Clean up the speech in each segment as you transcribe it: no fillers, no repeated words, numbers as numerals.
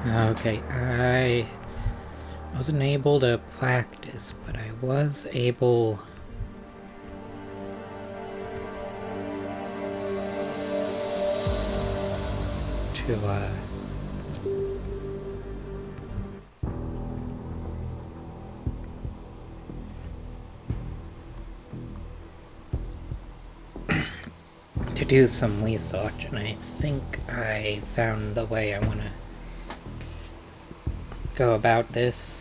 Okay, I wasn't able to practice, but I was able to, to do some research, and I think I found the way I want to go about this.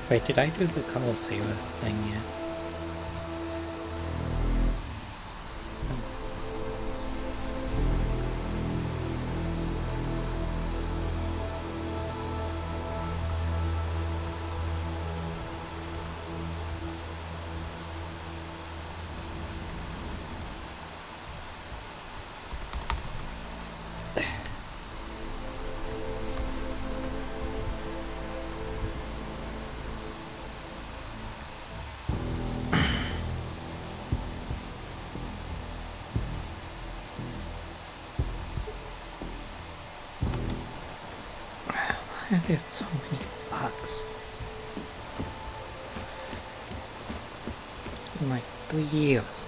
Wait, did I do the Coliseum thing yet? Why are there so many bugs? It's been like 3 years.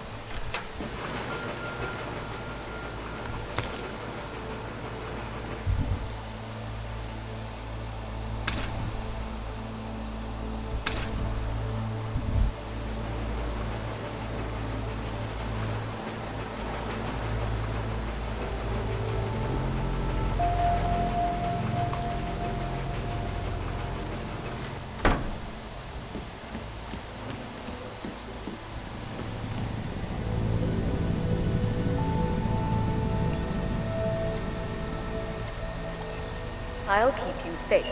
I'll keep you safe.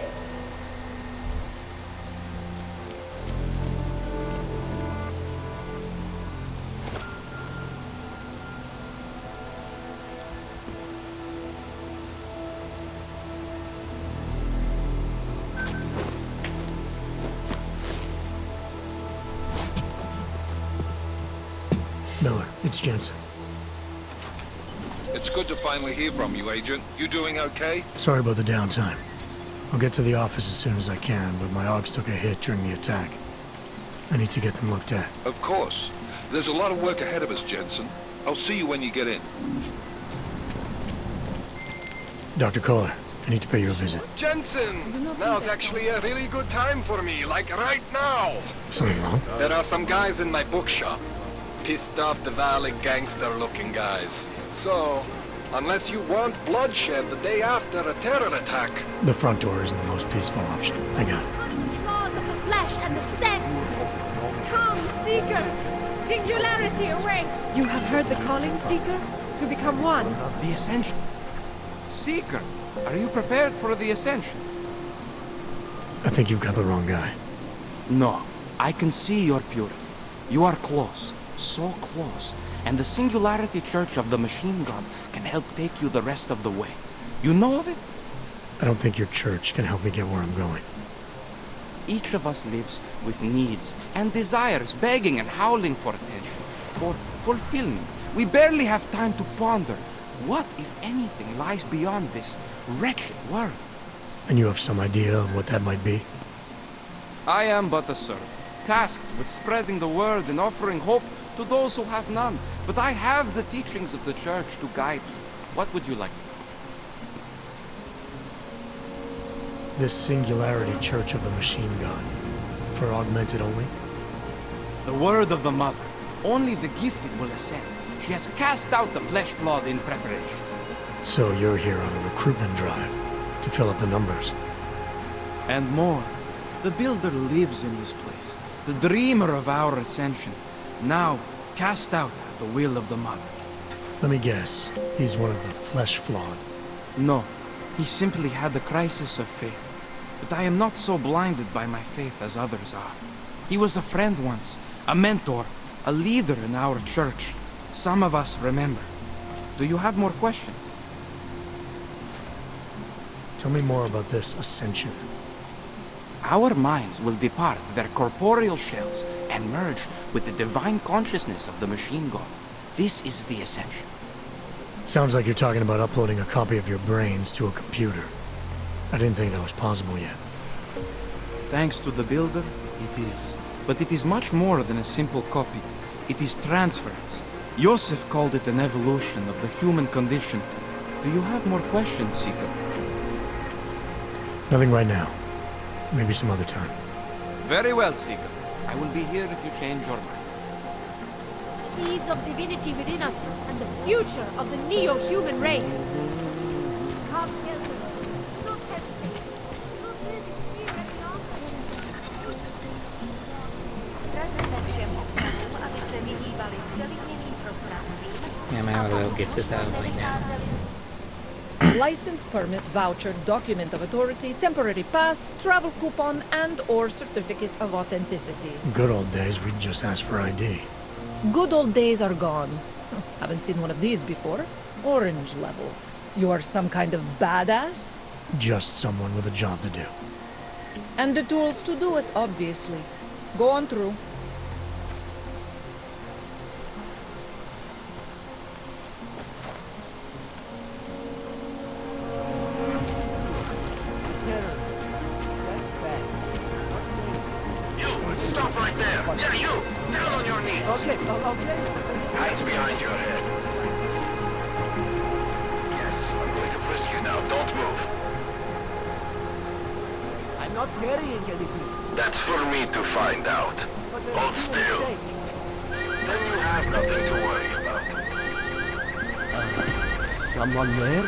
Miller, it's Jensen. It's good to finally hear from you, Agent. You doing okay? Sorry about the downtime. I'll get to the office as soon as I can, but my Augs took a hit during the attack. I need to get them looked at. Of course. There's a lot of work ahead of us, Jensen. I'll see you when you get in. Dr. Kohler, I need to pay you a visit. Jensen! Now's actually a really good time for me, like right now! Something wrong? There are some guys in my bookshop. Pissed off the Valley gangster-looking guys. So, unless you want bloodshed the day after a terror attack... The front door isn't the most peaceful option. I got it. Laws of the flesh and the scent. Come, seekers! Singularity awaits! You have heard the calling, Seeker? To become one? The Ascension. Seeker, are you prepared for the Ascension? I think you've got the wrong guy. No, I can see your purity. You are close, so close, and the Singularity Church of the Machine God can help take you the rest of the way. You know of it? I don't think your church can help me get where I'm going. Each of us lives with needs and desires begging and howling for attention, for fulfillment. We barely have time to ponder. What, if anything, lies beyond this wretched world? And you have some idea of what that might be? I am but a servant, tasked with spreading the word and offering hope to those who have none. But I have the teachings of the Church to guide me. What would you like to know? This Singularity Church of the Machine God. For augmented only? The word of the Mother. Only the gifted will ascend. She has cast out the flesh-flawed in preparation. So you're here on a recruitment drive, to fill up the numbers. And more. The Builder lives in this place. The dreamer of our ascension. Now, cast out at the will of the Mother. Let me guess, he's one of the flesh-flawed. No, he simply had a crisis of faith. But I am not so blinded by my faith as others are. He was a friend once, a mentor, a leader in our church. Some of us remember. Do you have more questions? Tell me more about this ascension. Our minds will depart their corporeal shells and merge with the divine consciousness of the machine god. This is the ascension. Sounds like you're talking about uploading a copy of your brains to a computer. I didn't think that was possible yet. Thanks to the Builder, it is. But it is much more than a simple copy. It is transference. Joseph called it an evolution of the human condition. Do you have more questions, Seeker? Nothing right now. Maybe some other time. Very well, Seeker. I will be here if you change your mind. Seeds of divinity within us and the future of the neo-human race. Come here. Don't hesitate. Don't let it be any longer. Yeah, might as well get this out right now. License, permit, voucher, document of authority, temporary pass, travel coupon, and/or certificate of authenticity. Good old days, we'd just ask for ID. Good old days are gone. Haven't seen one of these before. Orange level. You are some kind of badass? Just someone with a job to do. And the tools to do it, obviously. Go on through. Stop right there! Yeah, you! Down on your knees! Okay. Hands behind your head. Yes, I'm going to frisk you now. Don't move. I'm not carrying anything. That's for me to find out. Hold still. Then you have nothing to worry about. Someone there?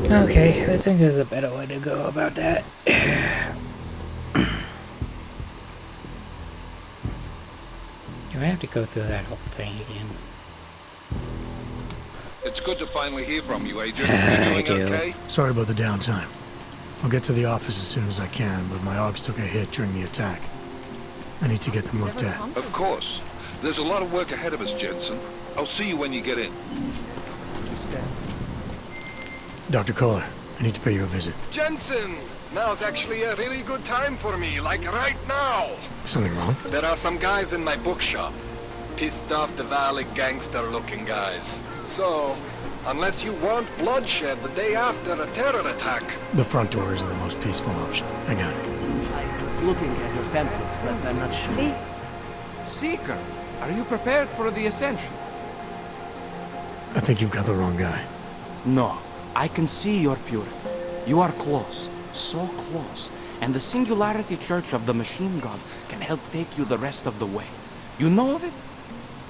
Okay, I think there's a better way to go about that. Do I have to go through that whole thing again? It's good to finally hear from you, Agent. You doing okay? Sorry about the downtime. I'll get to the office as soon as I can, but my Augs took a hit during the attack. I need to get them looked at. Of course. There's a lot of work ahead of us, Jensen. I'll see you when you get in. Dr. Kohler, I need to pay you a visit. Jensen! Now's actually a really good time for me, like right now! Something wrong? There are some guys in my bookshop. Pissed off the valley gangster-looking guys. So, unless you want bloodshed the day after a terror attack... The front door isn't the most peaceful option. I got it. I was looking at your pamphlet, but I'm not sure. Seeker, are you prepared for the ascension? I think you've got the wrong guy. No, I can see your purity. You are close, so close, and the Singularity Church of the Machine God can help take you the rest of the way. You know of it?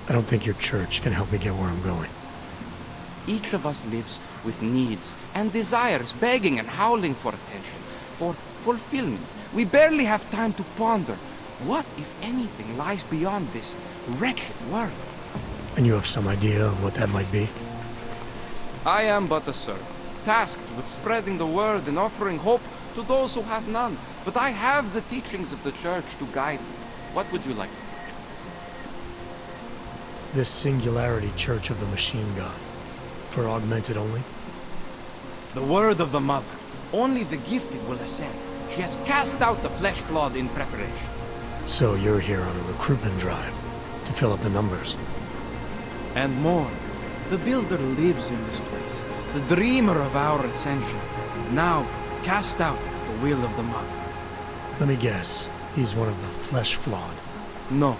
I don't think your church can help me get where I'm going. Each of us lives with needs and desires begging and howling for attention, for fulfillment. We barely have time to ponder what, if anything, lies beyond this wretched world. And you have some idea of what that might be? I am but a servant, tasked with spreading the word and offering hope to those who have none. But I have the teachings of the church to guide me. What would you like to know? This Singularity Church of the Machine God. For augmented only? The word of the Mother. Only the gifted will ascend. She has cast out the flesh-flawed in preparation. So you're here on a recruitment drive, to fill up the numbers. And more. The Builder lives in this place, the dreamer of our ascension. Now, cast out at the will of the Mother. Let me guess. He's one of the flesh-flawed. No,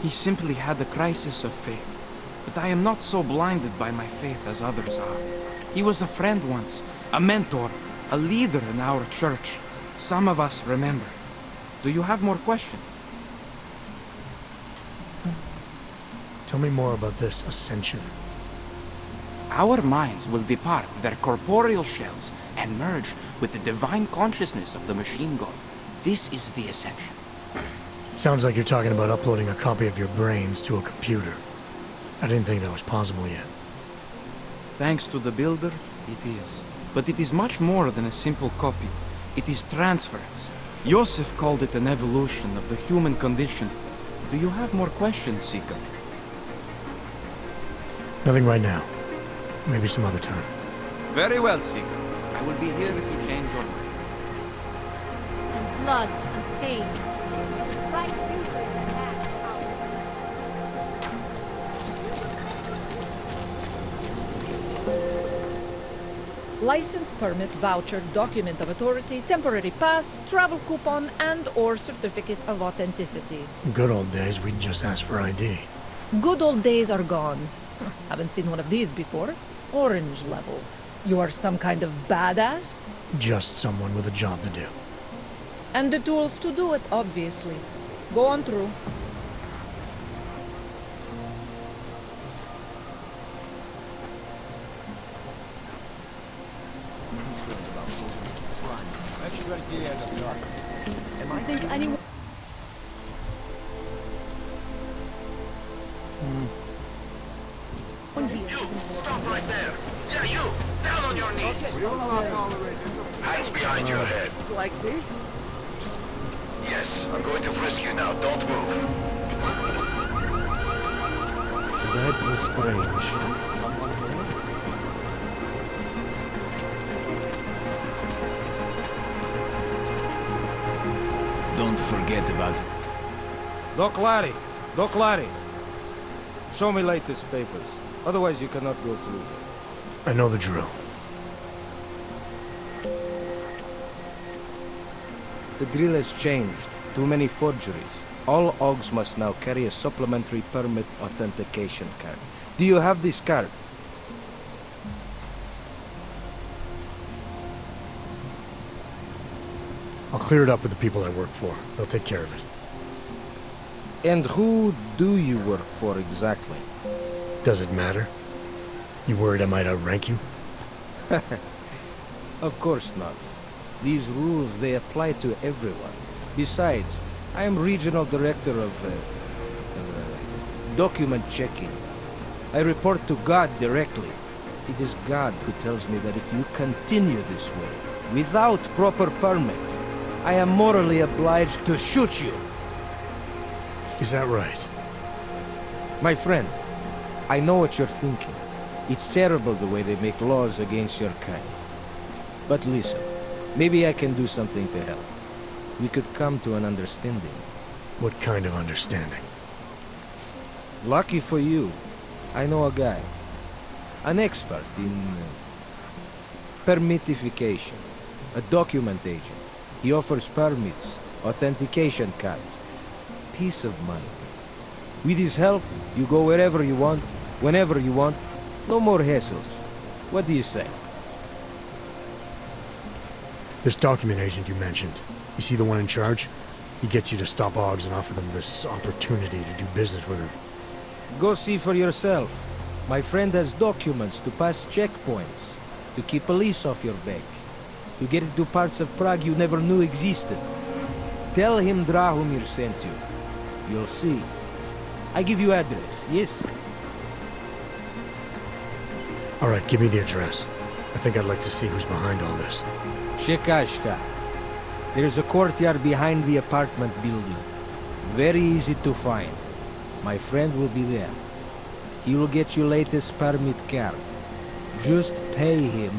he simply had a crisis of faith. But I am not so blinded by my faith as others are. He was a friend once, a mentor, a leader in our church. Some of us remember. Do you have more questions? Tell me more about this ascension. Our minds will depart their corporeal shells and merge with the divine consciousness of the machine god. This is the ascension. Sounds like you're talking about uploading a copy of your brains to a computer. I didn't think that was possible yet. Thanks to the Builder, it is. But it is much more than a simple copy. It is transference. Joseph called it an evolution of the human condition. Do you have more questions, Seeker? Nothing right now. Maybe some other time. Very well, Seeker. I will be here if you change your mind. And blood and pain. Right future in the last hour. License, permit, voucher, document of authority, temporary pass, travel coupon, and/or certificate of authenticity. Good old days, we'd just ask for ID. Good old days are gone. Haven't seen one of these before. Orange level. You are some kind of badass? Just someone with a job to do. And the tools to do it, obviously. Go on through. I think anyone... Stop right there! Yeah, you! Down on your knees! Hands behind your head. Like this? Yes, I'm going to frisk you now. Don't move. That was strange. Don't forget about it. Doc Larry! Doc Larry! Show me latest papers. Otherwise you cannot go through. I know the drill. The drill has changed. Too many forgeries. All OGs must now carry a supplementary permit authentication card. Do you have this card? I'll clear it up with the people I work for. They'll take care of it. And who do you work for exactly? Does it matter? You worried I might outrank you? Of course not. These rules, they apply to everyone. Besides, I am regional director of document checking. I report to God directly. It is God who tells me that if you continue this way, without proper permit, I am morally obliged to shoot you. Is that right? My friend, I know what you're thinking. It's terrible the way they make laws against your kind. But listen, maybe I can do something to help. We could come to an understanding. What kind of understanding? Lucky for you, I know a guy. An expert in permitification. A document agent. He offers permits, authentication cards. Peace of mind. With his help, you go wherever you want, whenever you want. No more hassles. What do you say? This document agent you mentioned, is he the one in charge? He gets you to stop OGs and offer them this opportunity to do business with him. Go see for yourself. My friend has documents to pass checkpoints, to keep police off your back, to get into parts of Prague you never knew existed. Tell him Drahomir sent you. You'll see. I give you address, yes? All right, give me the address. I think I'd like to see who's behind all this. Shekashka. There's a courtyard behind the apartment building. Very easy to find. My friend will be there. He will get you latest permit card. Just pay him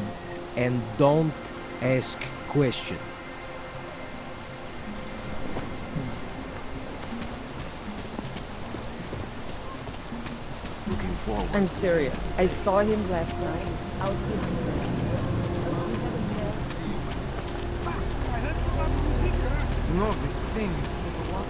and don't ask questions. Looking forward. I'm serious. I saw him last night. Out with No, this thing is for what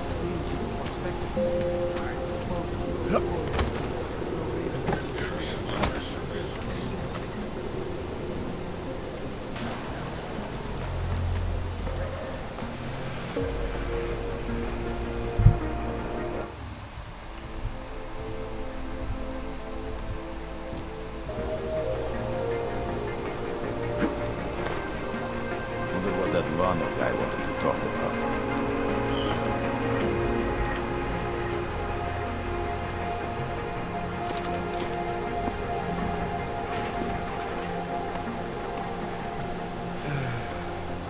Wonder what that Lano guy wanted to talk about.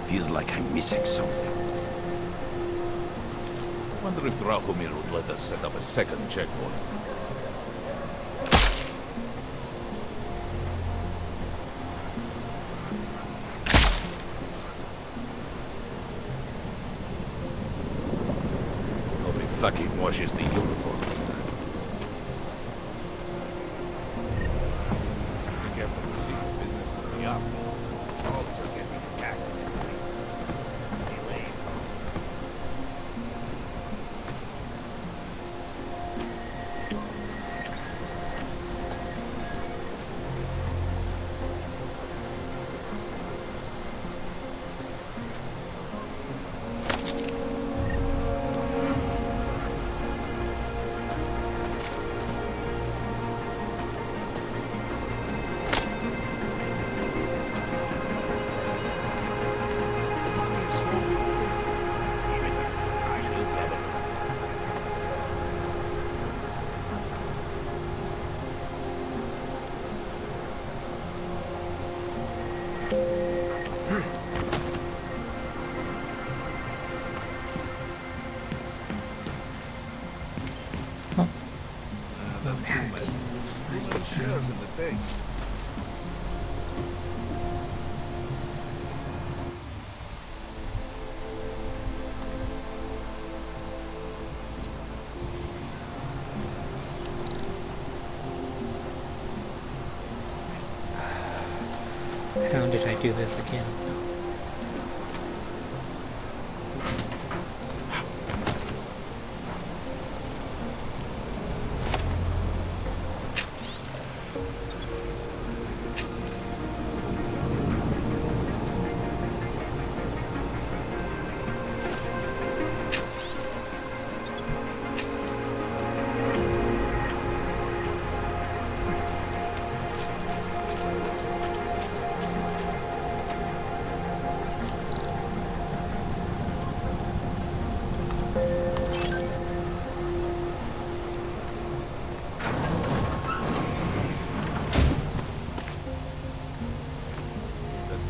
Feels like I'm missing something. Wonder if Drahomir would let us set up a second checkpoint. Nobody fucking washes the uniform this time. Be careful to see the business with the up. All are getting attacked. Shares in the thing. How did I do this again?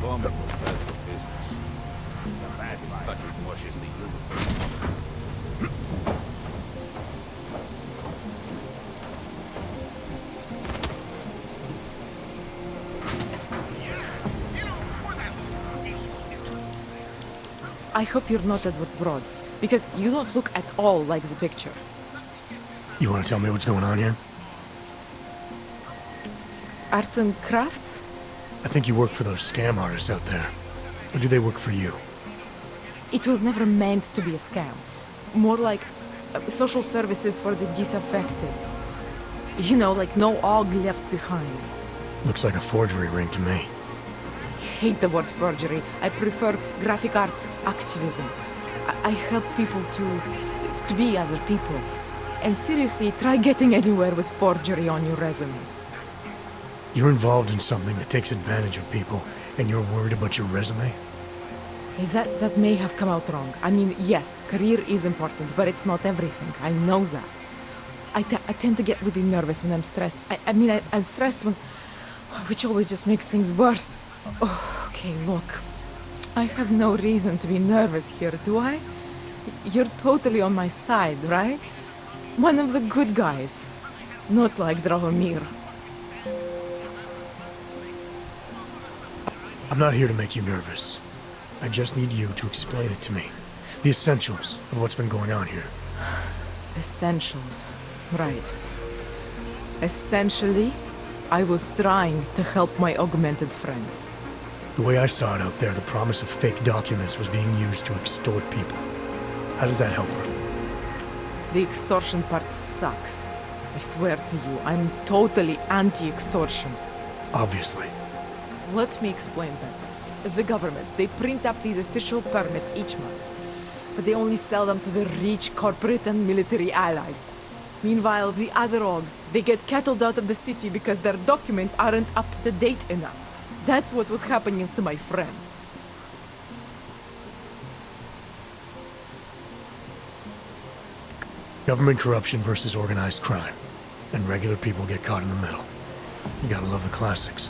Woman was bad for business. The bad fucking washes the uniform. I hope you're not Edward Broad, because you don't look at all like the picture. You want to tell me what's going on here? Arts and crafts? I think you work for those scam artists out there. Or do they work for you? It was never meant to be a scam. More like social services for the disaffected. You know, like no og left behind. Looks like a forgery ring to me. I hate the word forgery. I prefer graphic arts activism. I help people to be other people. And seriously, try getting anywhere with forgery on your resume. You're involved in something that takes advantage of people, and you're worried about your resume? That may have come out wrong. I mean, yes, career is important, but it's not everything. I know that. I tend to get really nervous when I'm stressed. I'm stressed when... which always just makes things worse. Oh, okay, look. I have no reason to be nervous here, do I? You're totally on my side, right? One of the good guys. Not like Drahomir. I'm not here to make you nervous. I just need you to explain it to me. The essentials of what's been going on here. Essentials. Right. Essentially, I was trying to help my augmented friends. The way I saw it out there, the promise of fake documents was being used to extort people. How does that help them? The extortion part sucks. I swear to you, I'm totally anti-extortion. Obviously. Let me explain better. As the government, they print up these official permits each month, but they only sell them to the rich corporate and military allies. Meanwhile, the other orgs, they get cattled out of the city because their documents aren't up to date enough. That's what was happening to my friends. Government corruption versus organized crime. And regular people get caught in the middle. You gotta love the classics.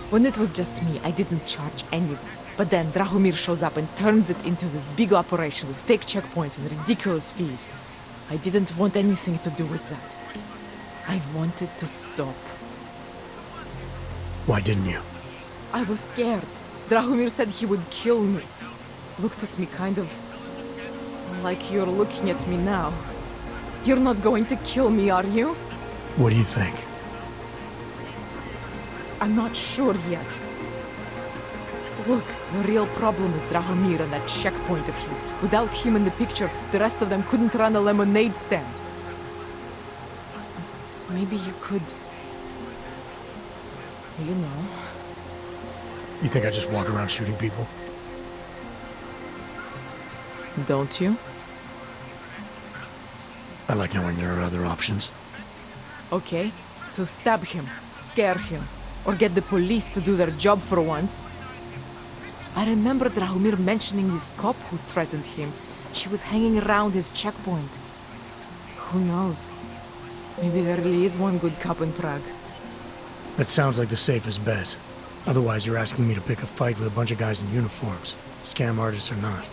When it was just me, I didn't charge anyone. But then Drahomir shows up and turns it into this big operation with fake checkpoints and ridiculous fees. I didn't want anything to do with that. I wanted to stop. Why didn't you? I was scared. Drahomir said he would kill me. Looked at me kind of like you're looking at me now. You're not going to kill me, are you? What do you think? I'm not sure yet. Look, the real problem is Drahomir and that checkpoint of his. Without him in the picture, the rest of them couldn't run a lemonade stand. Maybe you could... You know... You think I just walk around shooting people? Don't you? I like knowing there are other options. Okay, so stab him, scare him, or get the police to do their job for once. I remember Drahomir mentioning this cop who threatened him. She was hanging around his checkpoint. Who knows? Maybe there really is one good cop in Prague. That sounds like the safest bet. Otherwise, you're asking me to pick a fight with a bunch of guys in uniforms. Scam artists or not.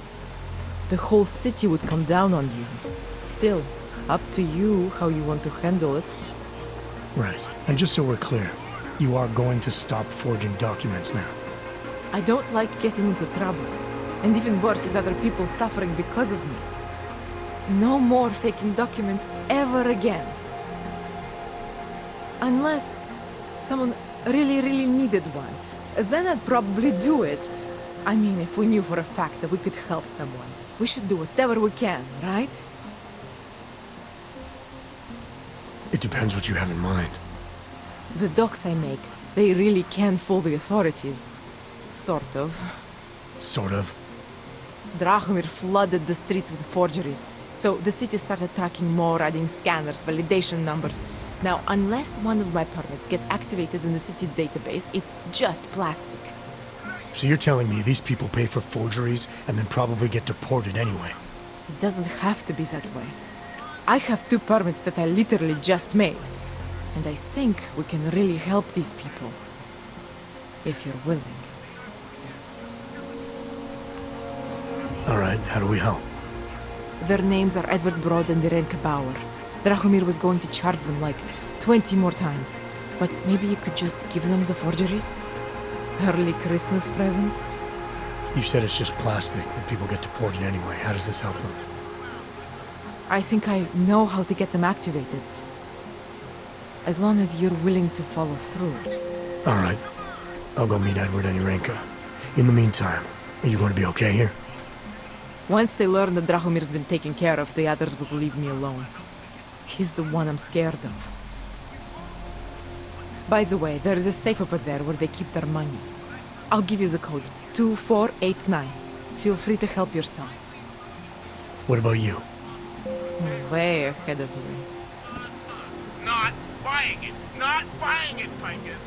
The whole city would come down on you. Still, up to you how you want to handle it. Right. And just so we're clear, you are going to stop forging documents now. I don't like getting into trouble. And even worse is other people suffering because of me. No more faking documents ever again. Unless someone really needed one. Then I'd probably do it. I mean, if we knew for a fact that we could help someone. We should do whatever we can, right? It depends what you have in mind. The docs I make, they really can fool the authorities. Sort of. Sort of. Drahomir flooded the streets with forgeries. So the city started tracking more, adding scanners, validation numbers. Now, unless one of my permits gets activated in the city database, it's just plastic. So you're telling me these people pay for forgeries and then probably get deported anyway? It doesn't have to be that way. I have 2 permits that I literally just made. And I think we can really help these people. If you're willing. Alright, how do we help? Their names are Edward Broad and Irenka Bauer. Drahomir was going to charge them like 20 more times. But maybe you could just give them the forgeries? Early Christmas present? You said it's just plastic, that people get deported anyway. How does this help them? I think I know how to get them activated. As long as you're willing to follow through. Alright. I'll go meet Edward and Irenka. In the meantime, are you going to be okay here? Once they learn that Drahomir's been taken care of, the others will leave me alone. He's the one I'm scared of. By the way, there is a safe over there where they keep their money. I'll give you the code. 2489. Feel free to help yourself. What about you? Way ahead of you. Not buying it! Not buying it, Ficus!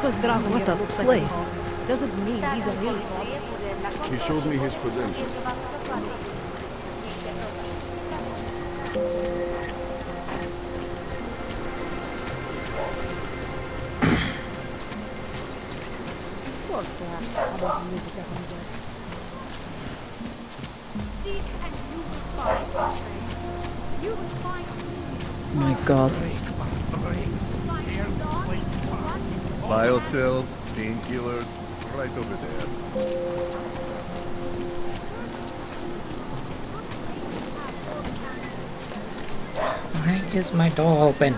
because Dragomir What a looks place. like a hog doesn't mean he's a real hog. He showed me his credentials. Seek and you will find, my friend. You will find My god. Biocells, painkillers, right over there. Why is my door open?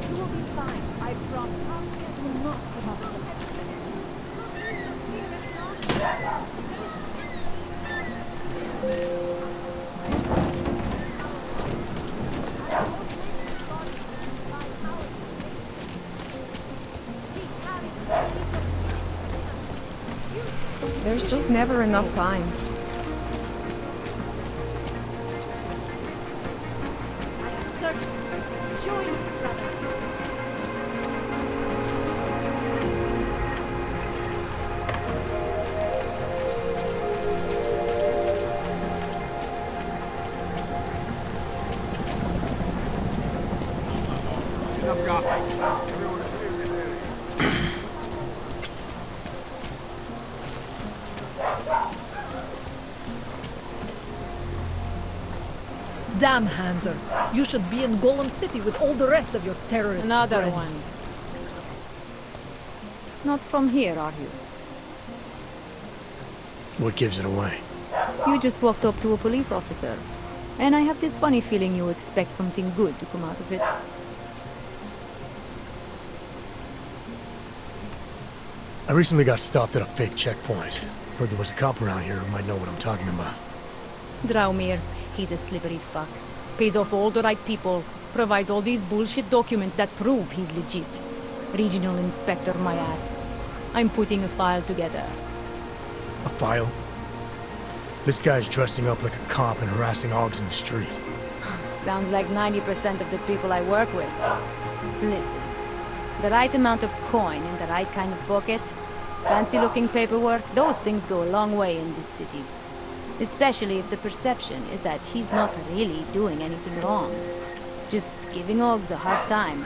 You will be fine, I promise. Do not come up with There's just never enough time. I have searched. Join me, brother. Damn, Hanser. You should be in Golem City with all the rest of your terrorist Another friends. one. Not from here, are you? What gives it away? You just walked up to a police officer. And I have this funny feeling you expect something good to come out of it. I recently got stopped at a fake checkpoint. Heard there was a cop around here who might know what I'm talking about. Draumir, he's a slippery fuck. Pays off all the right people. Provides all these bullshit documents that prove he's legit. Regional inspector, my ass. I'm putting a file together. A file? This guy's dressing up like a cop and harassing Augs in the street. Sounds like 90% of the people I work with. Listen, the right amount of coin in the right kind of pocket, fancy-looking paperwork, those things go a long way in this city. Especially if the perception is that he's not really doing anything wrong. Just giving Augs a hard time.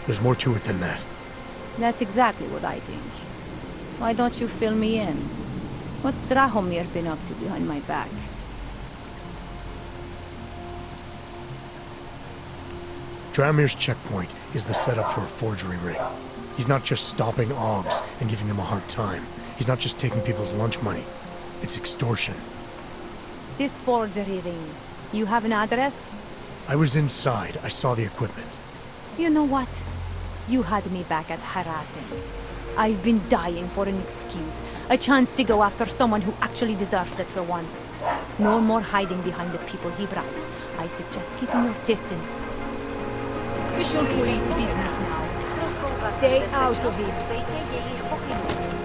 There's more to it than that. That's exactly what I think. Why don't you fill me in? What's Drahomir been up to behind my back? Draumir's checkpoint is the setup for a forgery ring. He's not just stopping Augs and giving them a hard time. He's not just taking people's lunch money. It's extortion. This forgery ring. You have an address? I was inside. I saw the equipment. You know what? You had me back at harassing. I've been dying for an excuse. A chance to go after someone who actually deserves it for once. No more hiding behind the people he bribes. I suggest keeping your distance. Official police business now. Stay out of it.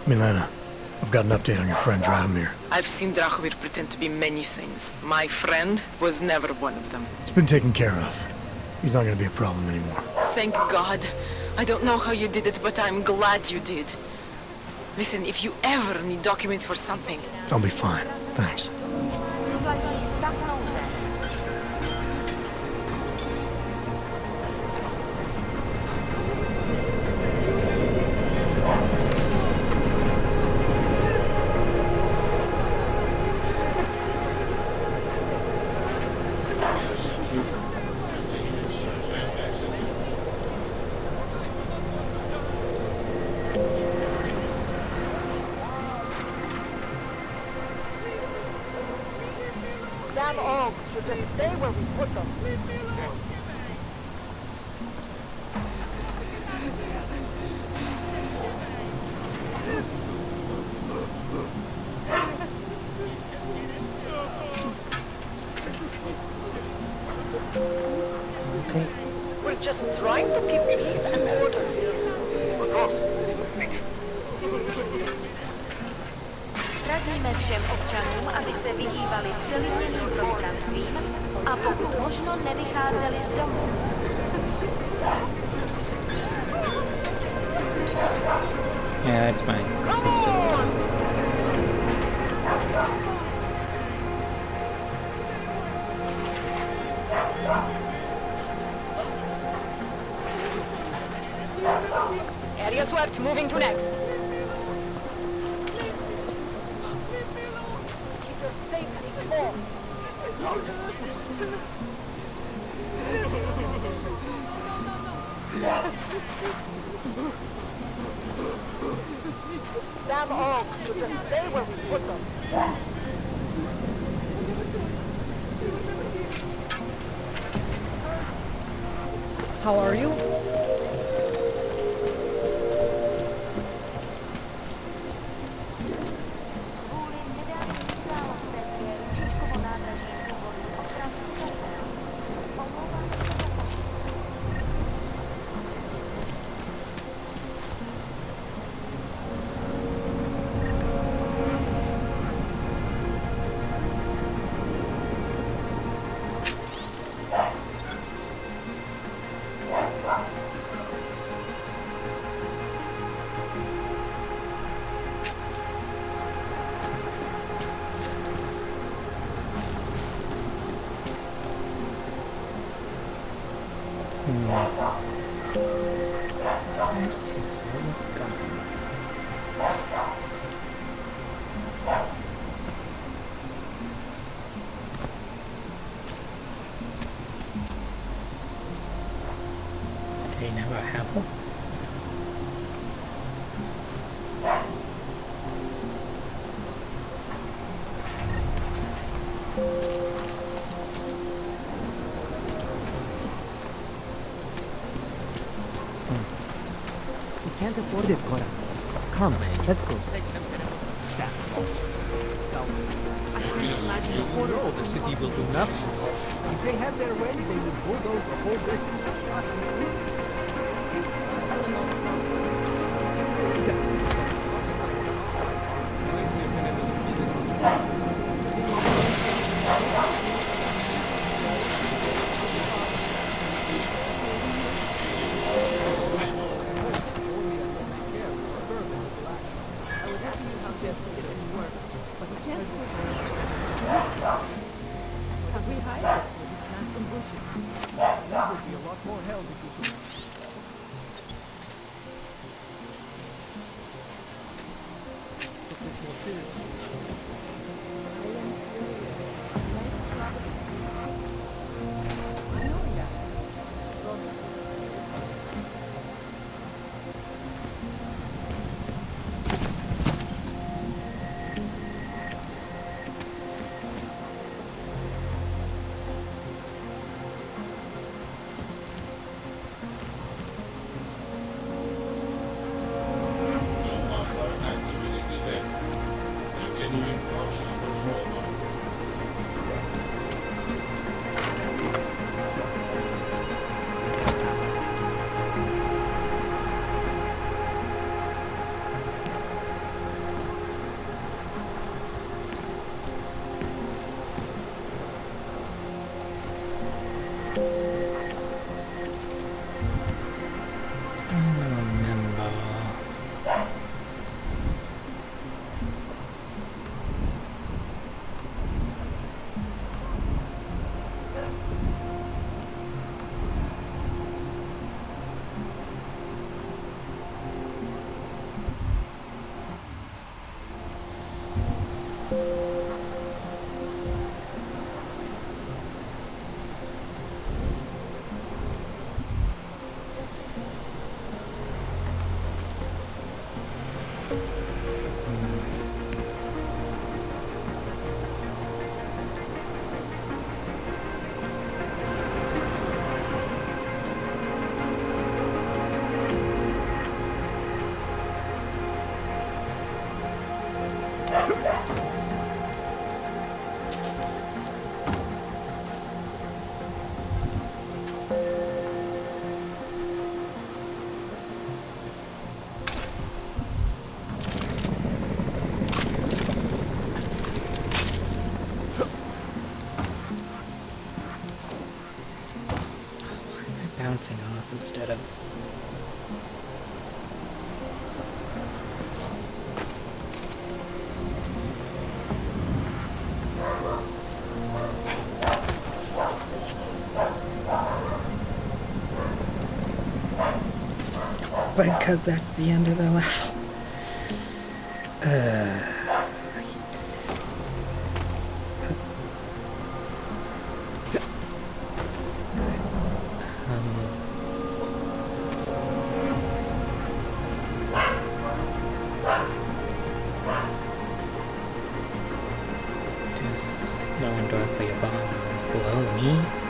Milena, I've got an update on your friend Drahomir. I've seen Drahomir pretend to be many things. My friend was never one of them. It's been taken care of. He's not gonna be a problem anymore. Thank God. I don't know how you did it, but I'm glad you did. Listen, if you ever need documents for something... I'll be fine. Thanks. Damn oaks should just stay where we put them. Okay. We're just trying to keep peace and order. Of course. Radíme všem občanům, aby se vyhýbali přelidněným prostranstvím a pokud možno nevycházeli z domu. Yeah, that's fine. It's just... Area swept, moving to next. Keep your safety full. Damn oaks should just stay where we put them. How are you? Okay, now I have one. We can't afford it, Cora. Come, let's go. I can't imagine the horror. No, the city will do nothing. If they had their way, they would bulldoze the whole distance. bouncing off instead of... Because that's the end of the level. Does no one directly above below me?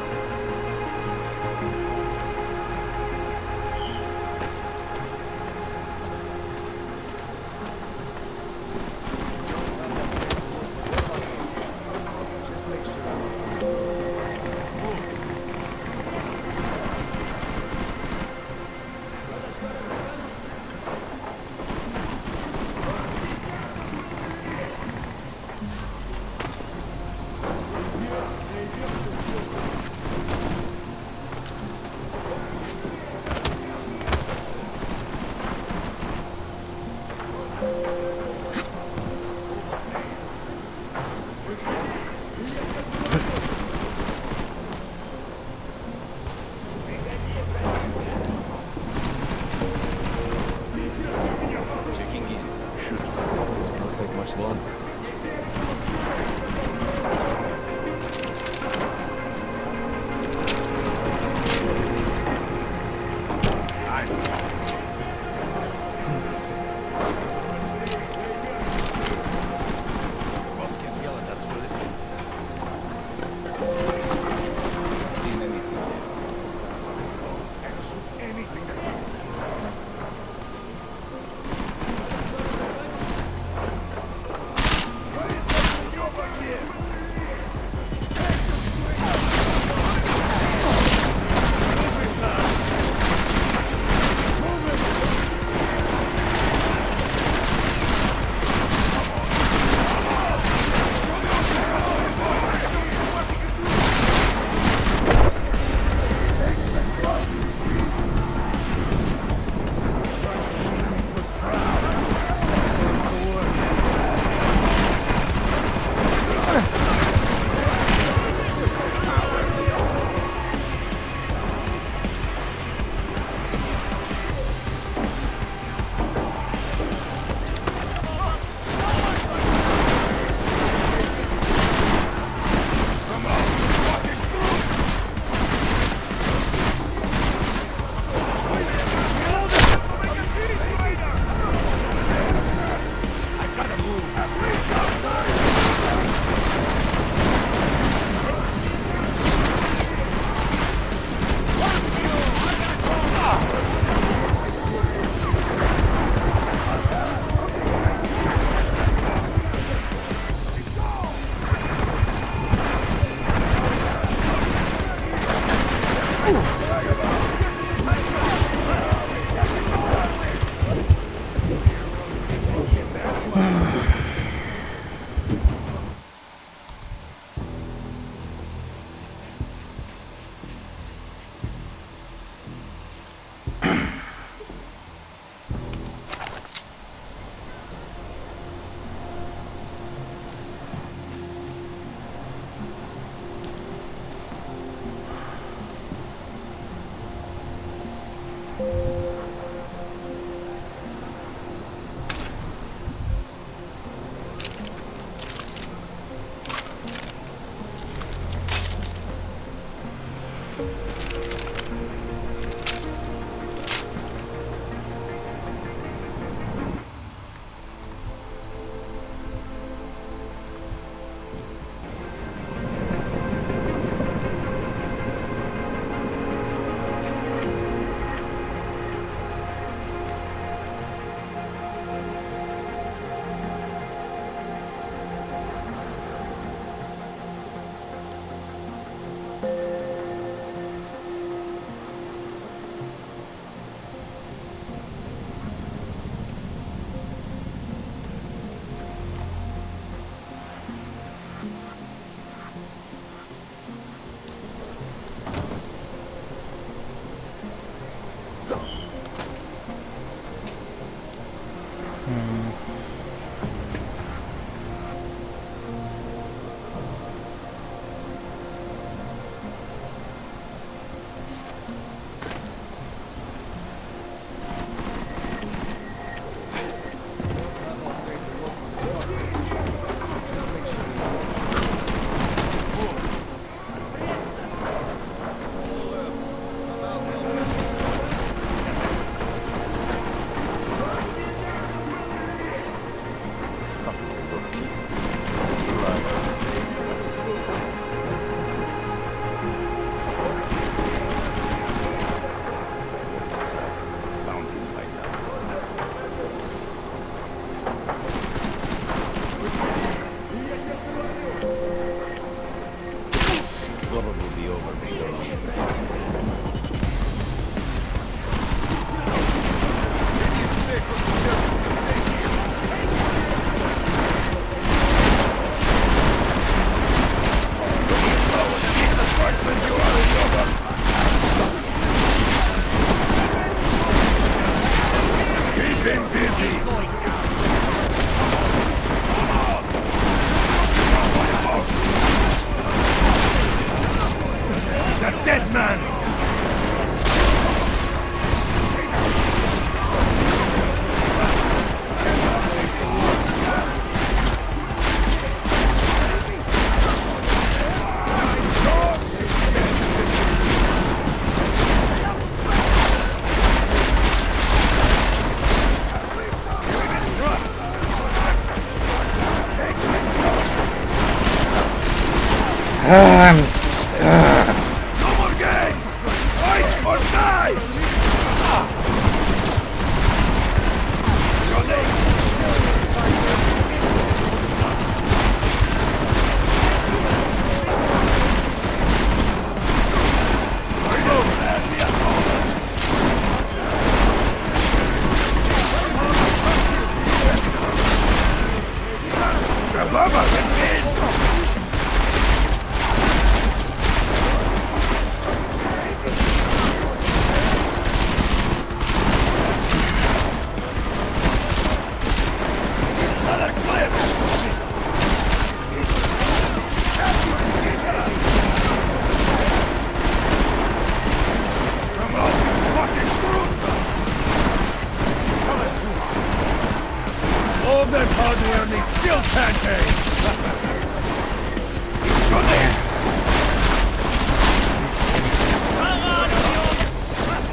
hardware and they still can't pay!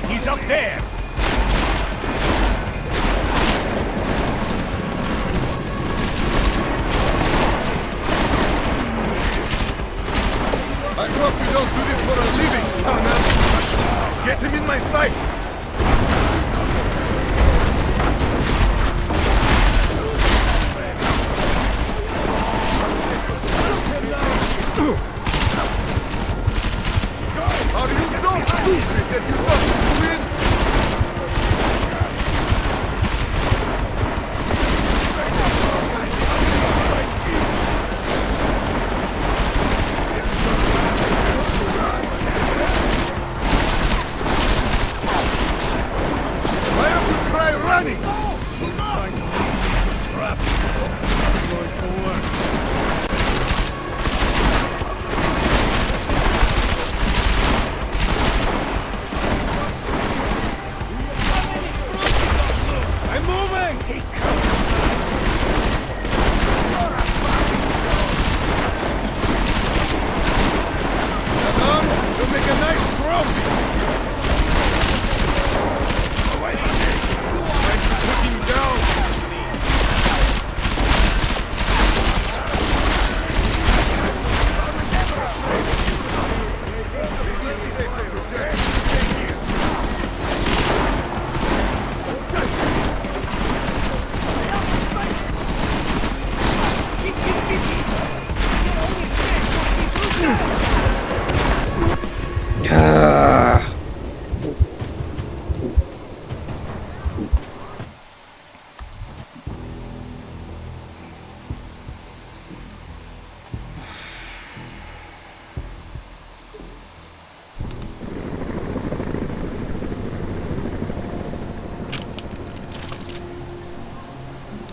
He's up there! I hope you don't do this for a living, Connor. Get him in my sight! Are you so stupid that you want to win? Why don't you try running? Trap. Going to work. I'm moving! Adam, you'll make a nice trophy! I'm putting down!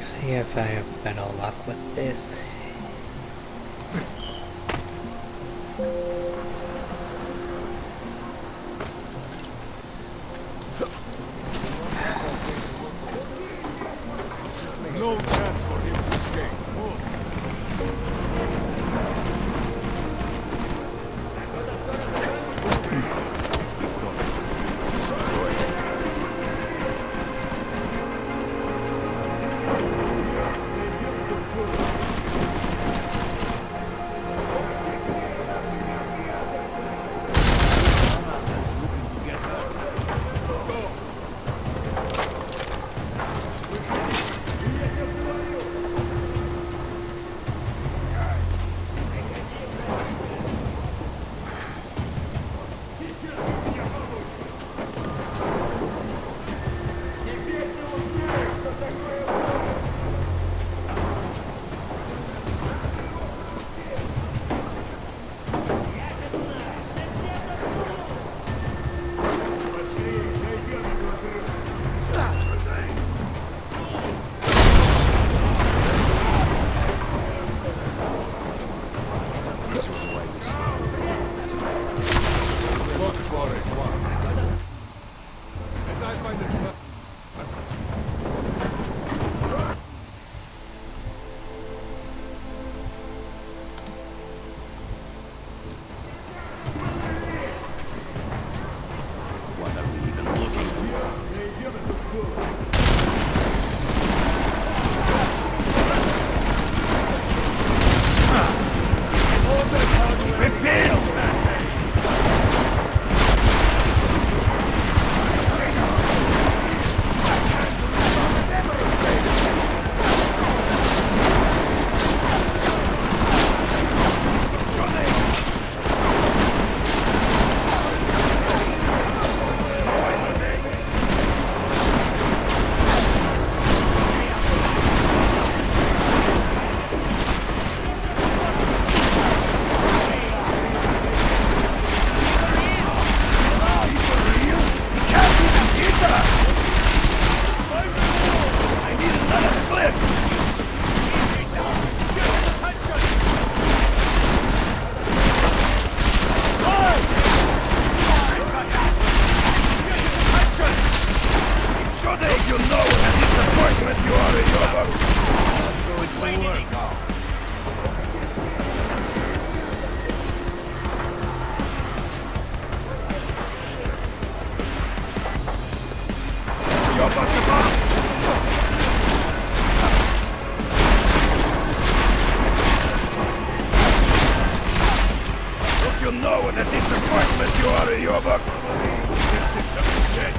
See if I have better luck with this. No chance for him to escape. Don't you know what a disappointment you are, Yobak? This is some shit.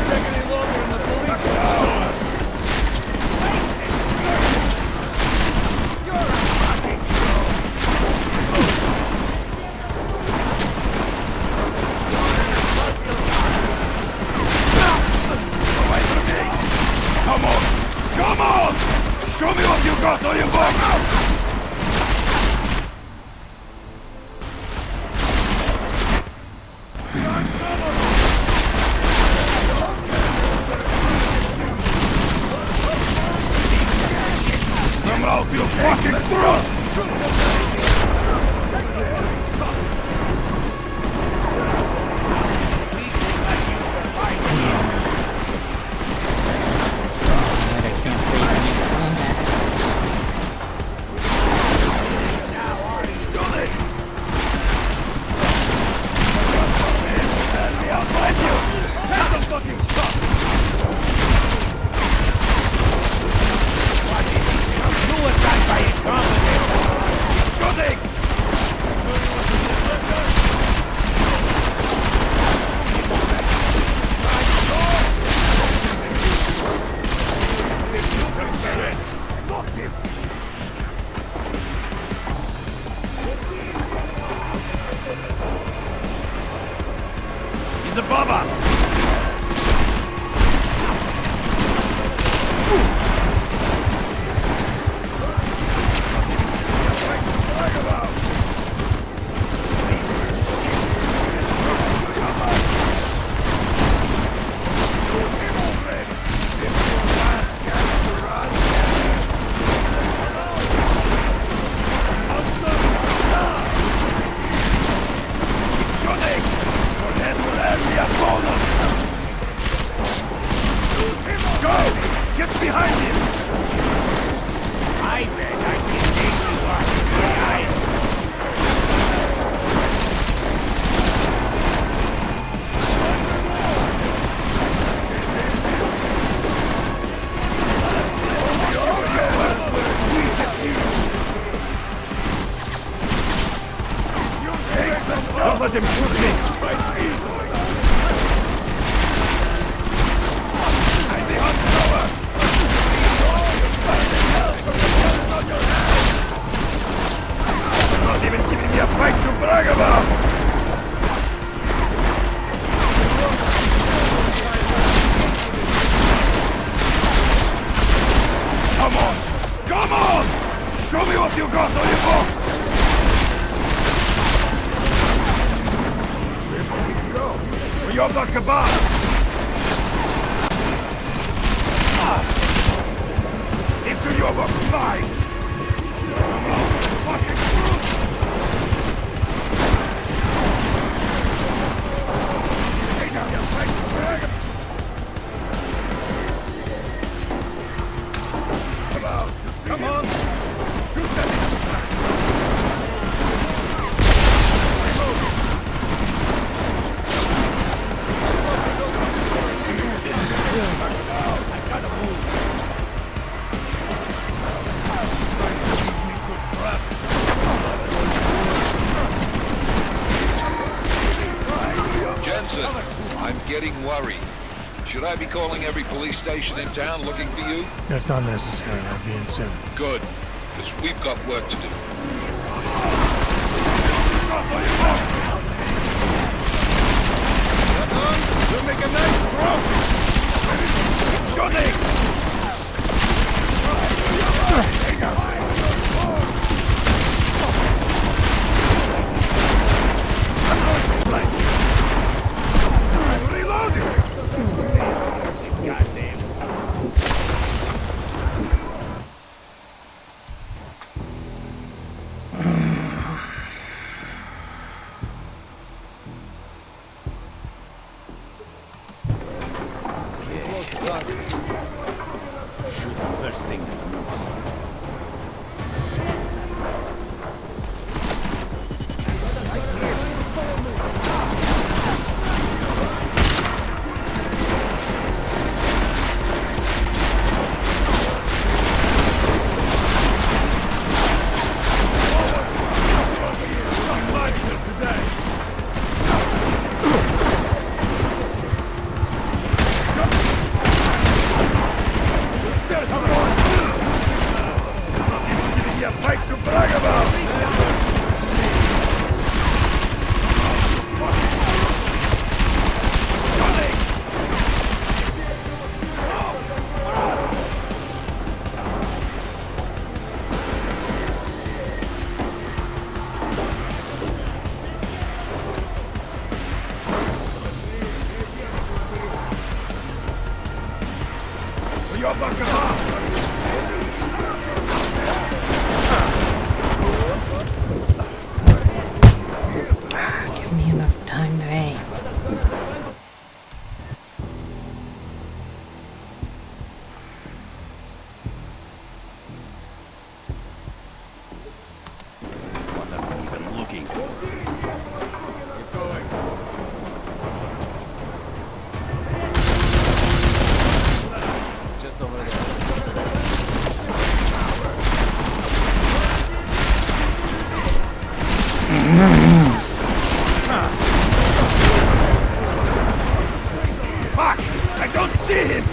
Take any longer and the police will show up. You're a fucking troll. Away from me! Come on! Come on! Show me what you got, or you walk out! Come out, you fucking throat! He's a baba! Go! Get behind him! I bet I can take you off behind. Don't let him shoot me! Not even giving me a fight to brag about! Come on! Come on! Show me what you got, Oliver! Where did you go? For your kebab! It's to your mine! Come on, fucking brute! Hey, now you fight to brag! Come on! Shoot that! I gotta move! Jensen, I'm getting worried. Should I be calling every police station in town looking for you? That's not necessary. I'll be in soon. Good, because we've got work to do. We'll make a nice throw! Shooting! I'm reloading! Goddamn. Shoot the first thing that moves. Give me enough time to aim. Fuck! I don't see him!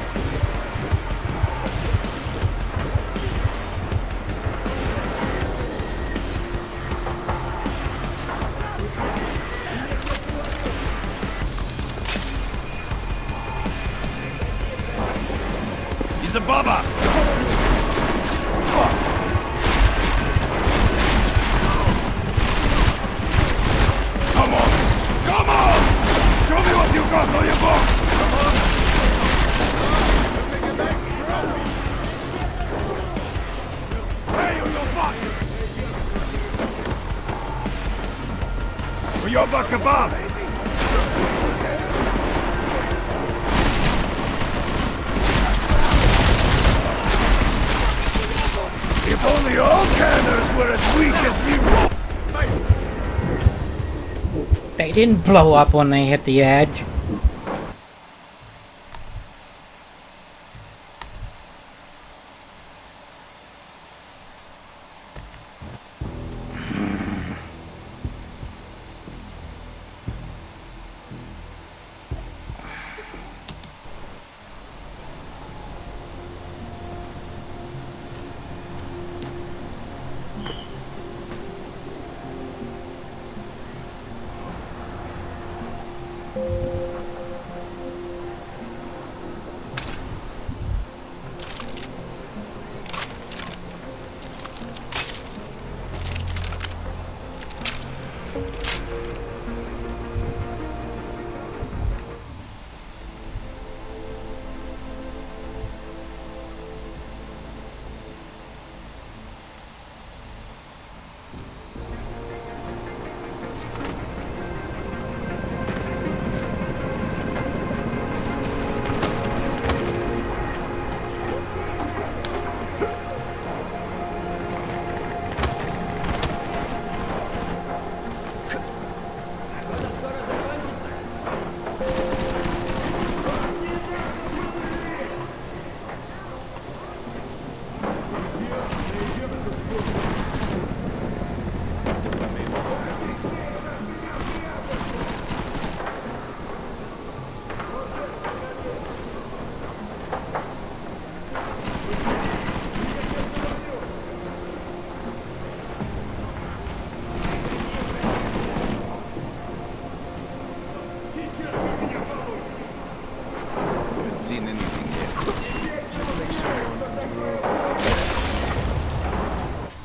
He's above us! Come on! Come on! Show me what you got on your book! Come on! Hey, you're back! You're back above! If only all cannons were as weak as you! They didn't blow up when they hit the edge.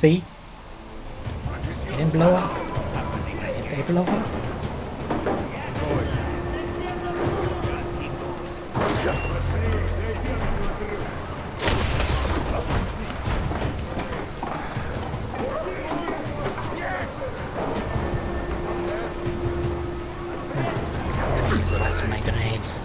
See? They didn't blow up. Why did they blow up? Use the rest of my grenades.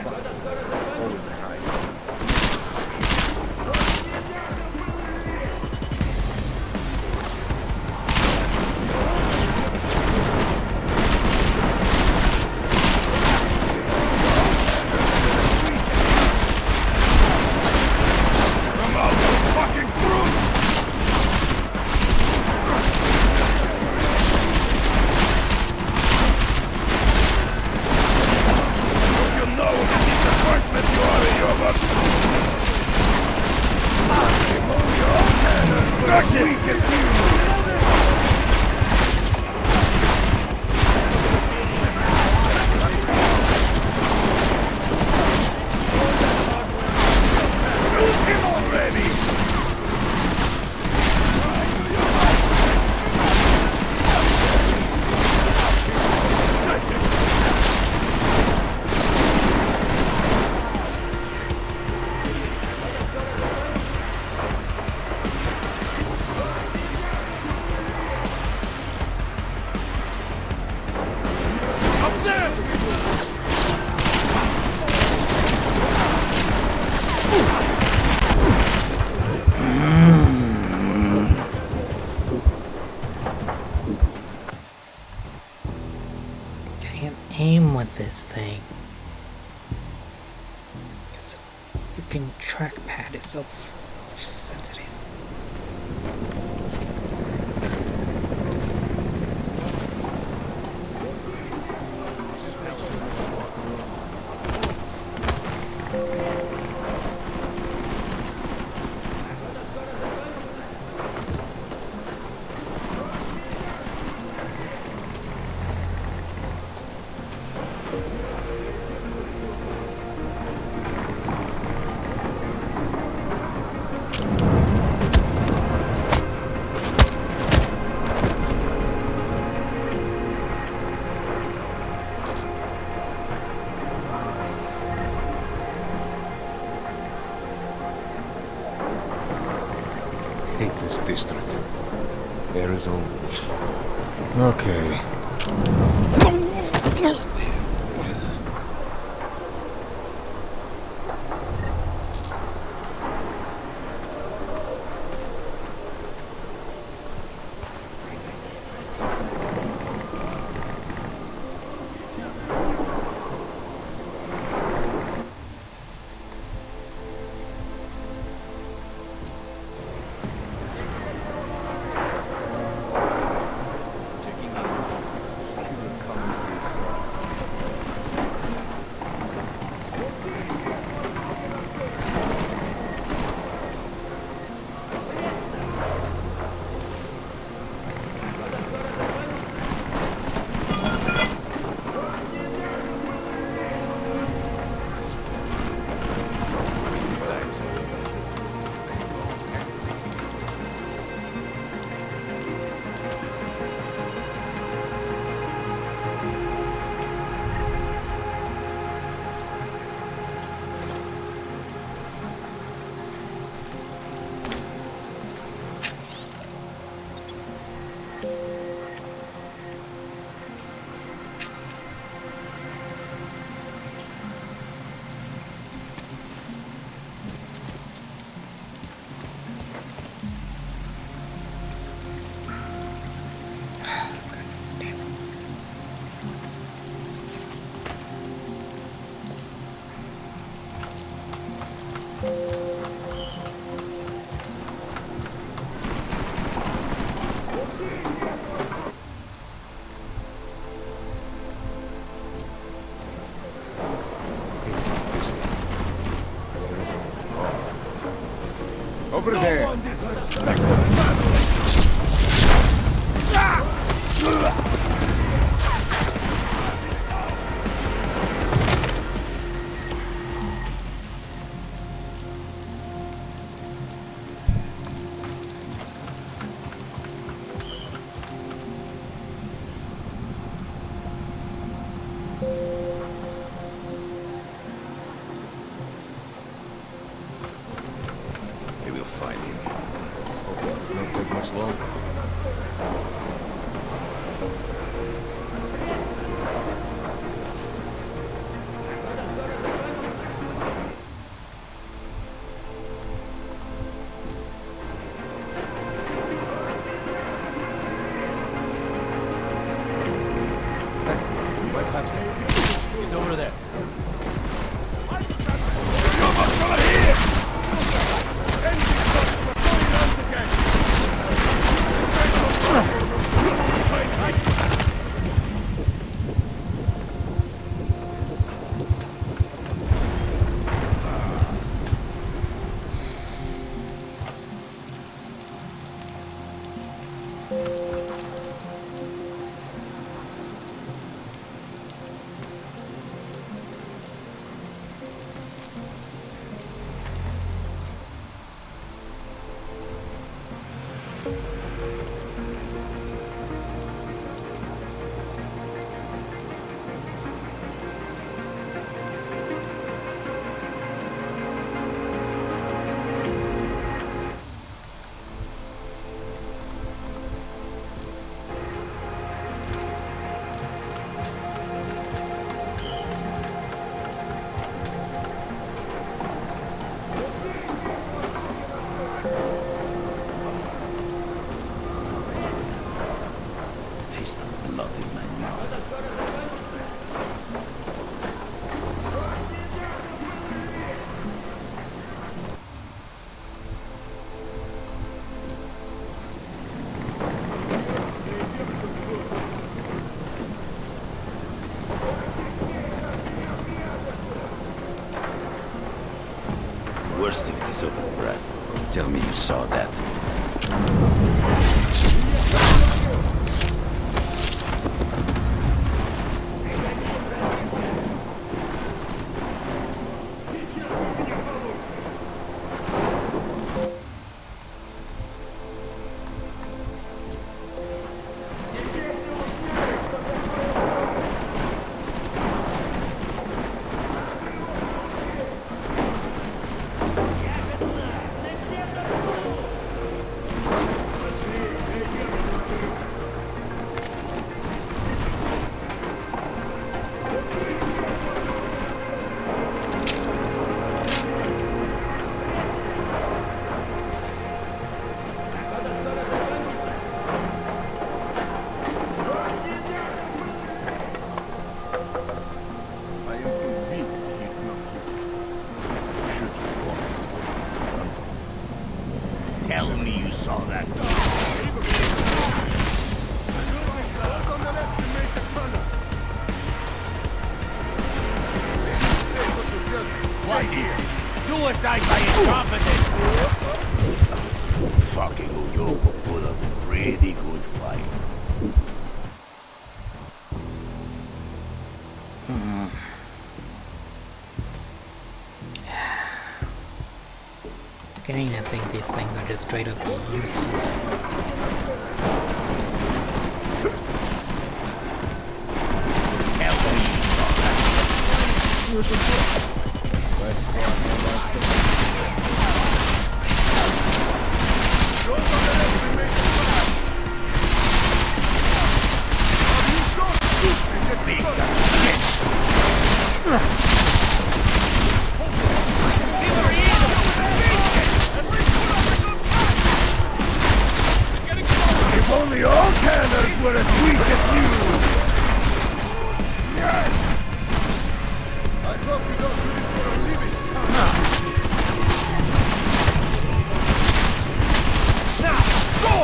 Always hide. Come out, you fucking brute! Don't you know the disappointment you are in your work? Remove your manners, not weak as you! Shoot him already! Up there! Can't aim with this thing. This freaking trackpad is so sensitive. Hate this district. Arizona. Okay. Over there! They will find him. Hope this does not take much longer. worst of it is over, Brad. Tell me you saw that. Tell me you saw that. What here? Suicide by incompetence! Fucking Uyoko put up a pretty good fight. Beginning to think these things are just straight up useless. If only all cannons were as weak as you! I thought we don't do this for a living. Now, go!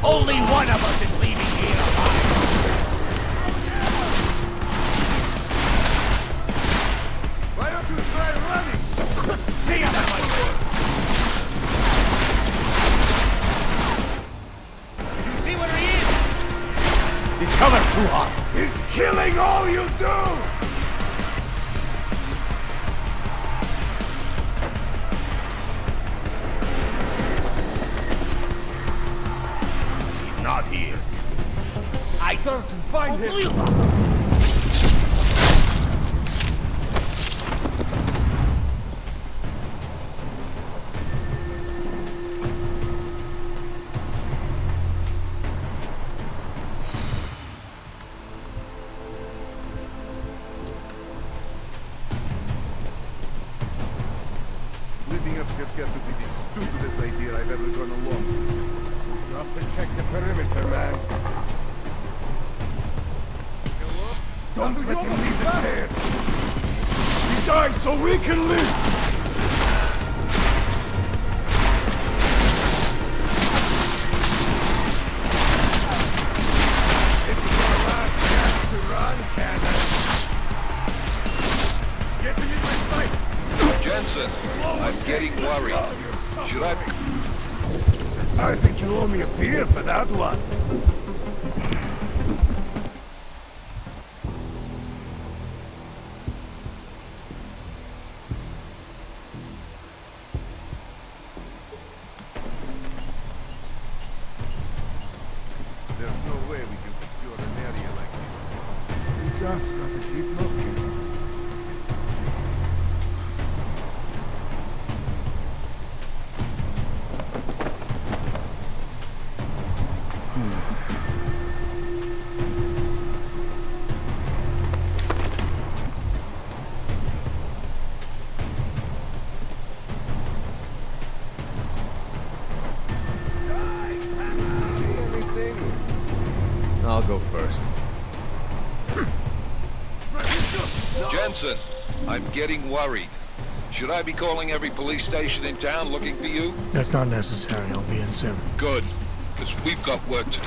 Only one of us is leaving here alive. Why don't you try running? Stay out of my way! See where he is? He's coming too hot. He's killing all you do! He's not here. I search and find him. Splitting up has got to be the stupidest idea I've ever gone along. Stop and check the perimeter, man. Don't let him leave the stairs. He died so we can live. This is our last chance to run, Cannon. Get him in my sight. Jensen, I'm getting worried. Should I be... I think you owe me a beer for that one. There's no way we can secure an area like this. You just gotta keep looking. I'll go first. Jensen, I'm getting worried. Should I be calling every police station in town looking for you? That's not necessary. I'll be in soon. Good, because we've got work to do.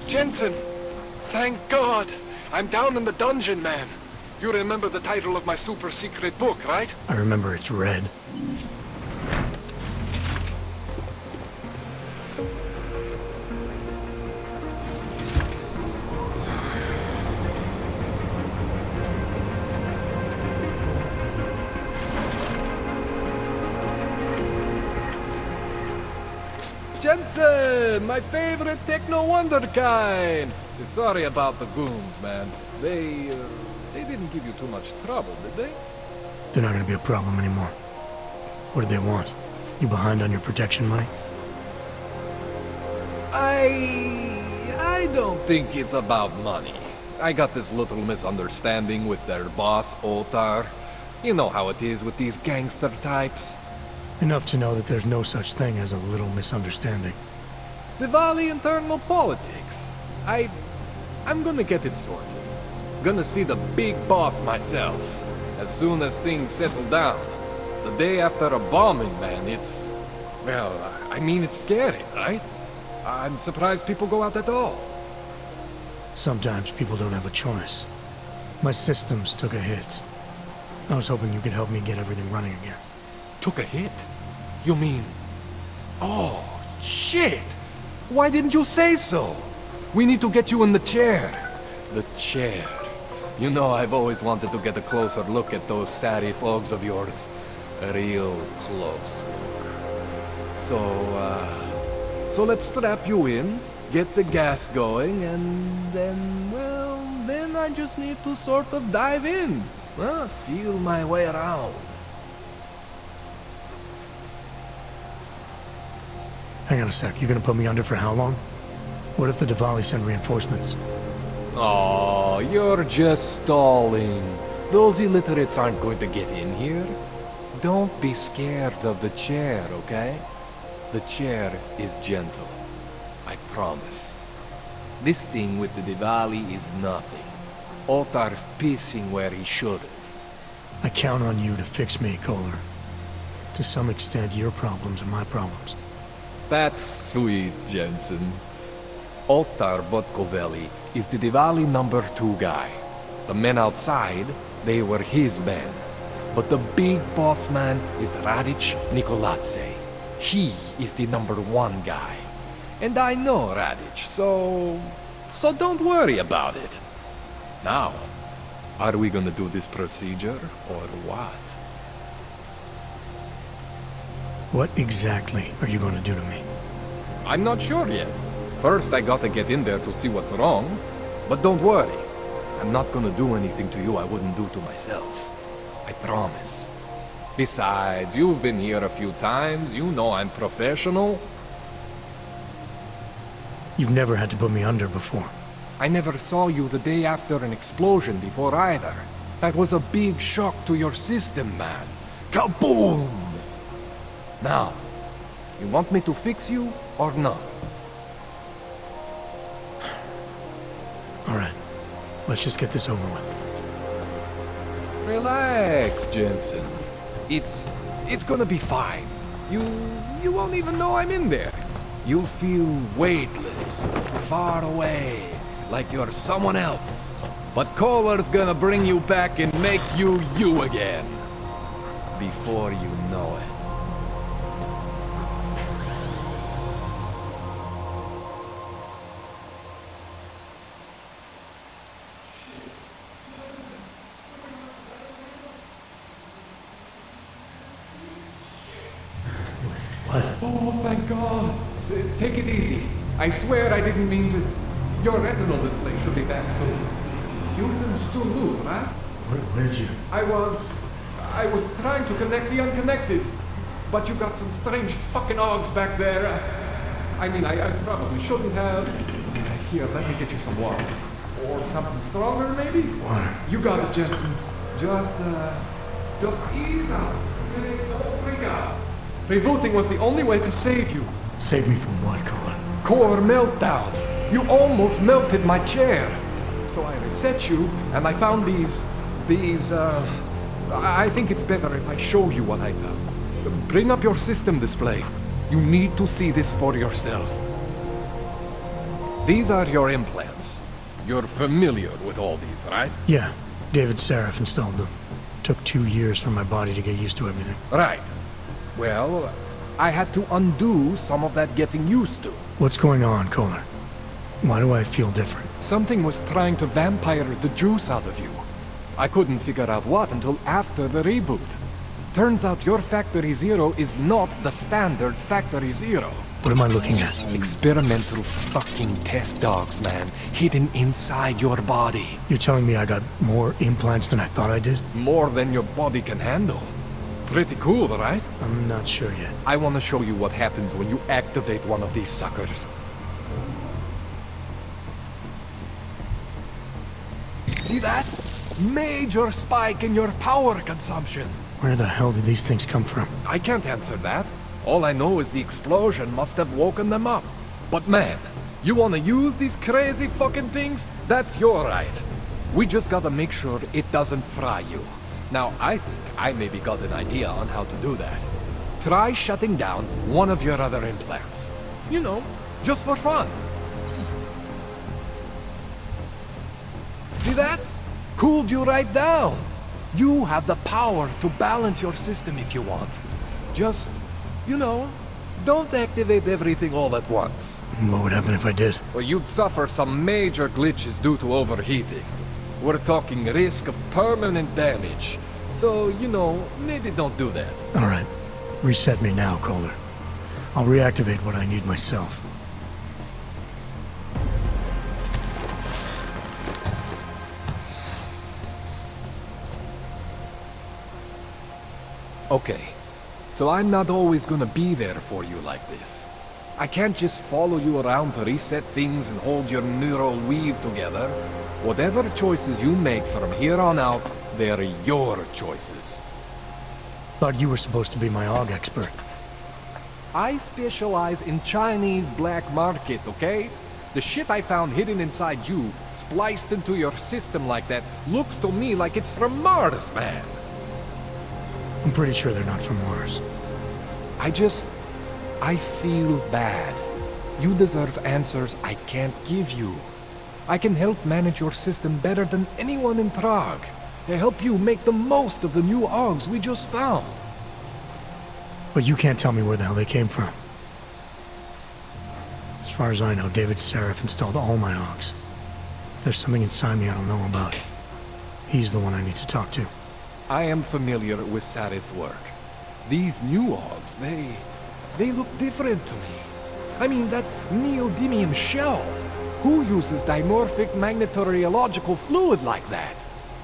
Jensen! Thank God! I'm down in the dungeon, man. You remember the title of my super secret book, right? I remember it's red. Jensen, my favorite techno wonderkind. Sorry about the goons, man. They didn't give you too much trouble, did they? They're not gonna be a problem anymore. What do they want? You behind on your protection money? I don't think it's about money. I got this little misunderstanding with their boss, Otar. You know how it is with these gangster types. Enough to know that there's no such thing as a little misunderstanding. Diwali internal politics. I'm gonna get it sorted. Gonna see the big boss myself. As soon as things settle down. The day after a bombing, man, it's... Well, I mean, it's scary, right? I'm surprised people go out at all. Sometimes people don't have a choice. My systems took a hit. I was hoping you could help me get everything running again. Took a hit? You mean... Oh, shit! Why didn't you say so? We need to get you in the chair. The chair. You know, I've always wanted to get a closer look at those satty fogs of yours. A real close look. So let's strap you in, get the gas going, and then, well, then I just need to sort of dive in. Feel my way around. Hang on a sec, you gonna put me under for how long? What if the Diwali send reinforcements? Oh, you're just stalling. Those illiterates aren't going to get in here. don't be scared of the chair, okay? The chair is gentle. I promise. This thing with the Diwali is nothing. Ottar's pissing where he shouldn't. I count on you to fix me, Kohler. To some extent, your problems are my problems. That's sweet, Jensen. Ottar Botkovelli is the Diwali #2 guy. The men outside, they were his men. But the big boss man is Radic Nikoladze. He is the #1 guy. And I know Radic, so don't worry about it. Now, are we gonna do this procedure, or what? What exactly are you going to do to me? I'm not sure yet. First, I gotta get in there to see what's wrong. But don't worry. I'm not gonna do anything to you I wouldn't do to myself. I promise. Besides, you've been here a few times. You know I'm professional. You've never had to put me under before. I never saw you the day after an explosion before either. That was a big shock to your system, man. Kaboom! Now, you want me to fix you or not? All right. Let's just get this over with. Relax, Jensen. It's gonna be fine. You won't even know I'm in there. You'll feel weightless, far away, like you're someone else. But Kohler's gonna bring you back and make you you again. Before you know it. Oh, thank God. Take it easy. I swear I didn't mean to. Your retinal display should be back soon. You can still move, right? Where'd you? I was trying to connect the unconnected. But you got some strange fucking ogs back there. I mean, I probably shouldn't have. Here, let me get you some water. Or something stronger, maybe? Water. You got it, Jensen. Just ease out. Okay? Don't freak out. Rebooting was the only way to save you. Save me from what, Kohler? Core meltdown. You almost melted my chair. So I reset you, and I found these, I think it's better if I show you what I found. Bring up your system display. You need to see this for yourself. These are your implants. You're familiar with all these, right? Yeah. David Sarif installed them. Took 2 years for my body to get used to everything. Right. Well, I had to undo some of that getting used to. What's going on, Kohler? Why do I feel different? Something was trying to vampire the juice out of you. I couldn't figure out what until after the reboot. Turns out your Factory Zero is not the standard Factory Zero. What am I looking at? Experimental fucking test dogs, man. Hidden inside your body. You're telling me I got more implants than I thought I did? More than your body can handle. Pretty cool, right? I'm not sure yet. I want to show you what happens when you activate one of these suckers. See that? Major spike in your power consumption. Where the hell did these things come from? I can't answer that. All I know is the explosion must have woken them up. But man, you want to use these crazy fucking things? That's your right. We just gotta make sure it doesn't fry you. Now, I think I maybe got an idea on how to do that. Try shutting down one of your other implants. You know, just for fun. See that? Cooled you right down. You have the power to balance your system if you want. Just, you know, don't activate everything all at once. What would happen if I did? Well, you'd suffer some major glitches due to overheating. We're talking risk of permanent damage. So, you know, maybe don't do that. All right. Reset me now, Kohler. I'll reactivate what I need myself. Okay. So I'm not always gonna be there for you like this. I can't just follow you around to reset things and hold your neural weave together. Whatever choices you make from here on out, they're your choices. Thought you were supposed to be my AUG expert. I specialize in Chinese black market, okay? The shit I found hidden inside you, spliced into your system like that, looks to me like it's from Mars, man. I'm pretty sure they're not from Mars. I feel bad. You deserve answers I can't give you. I can help manage your system better than anyone in Prague. To help you make the most of the new AUGs we just found. But you can't tell me where the hell they came from. As far as I know, David Seraph installed all my AUGs. If there's something inside me I don't know about, he's the one I need to talk to. I am familiar with Sarah's work. These new AUGs, they look different to me. I mean, that neodymium shell. Who uses dimorphic magnetorheological fluid like that?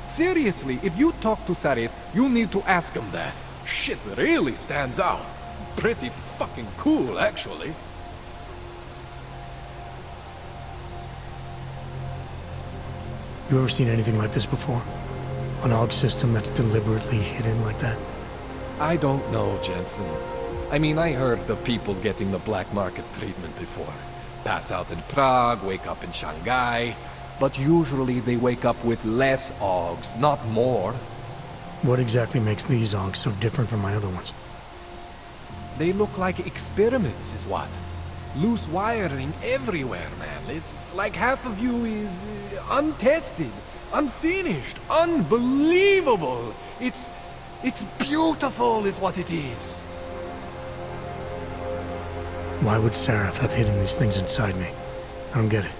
Seriously, if you talk to Sarif, you need to ask him that. Shit really stands out. Pretty fucking cool, actually. You ever seen anything like this before? An AUG system that's deliberately hidden like that? I don't know, Jensen. I mean, I heard of people getting the black market treatment before. Pass out in Prague, wake up in Shanghai. But usually they wake up with less AUGs, not more. What exactly makes these AUGs so different from my other ones? They look like experiments, is what. Loose wiring everywhere, man. It's like half of you is untested, unfinished, unbelievable. It's beautiful is what it is. Why would Seraph have hidden these things inside me? I don't get it.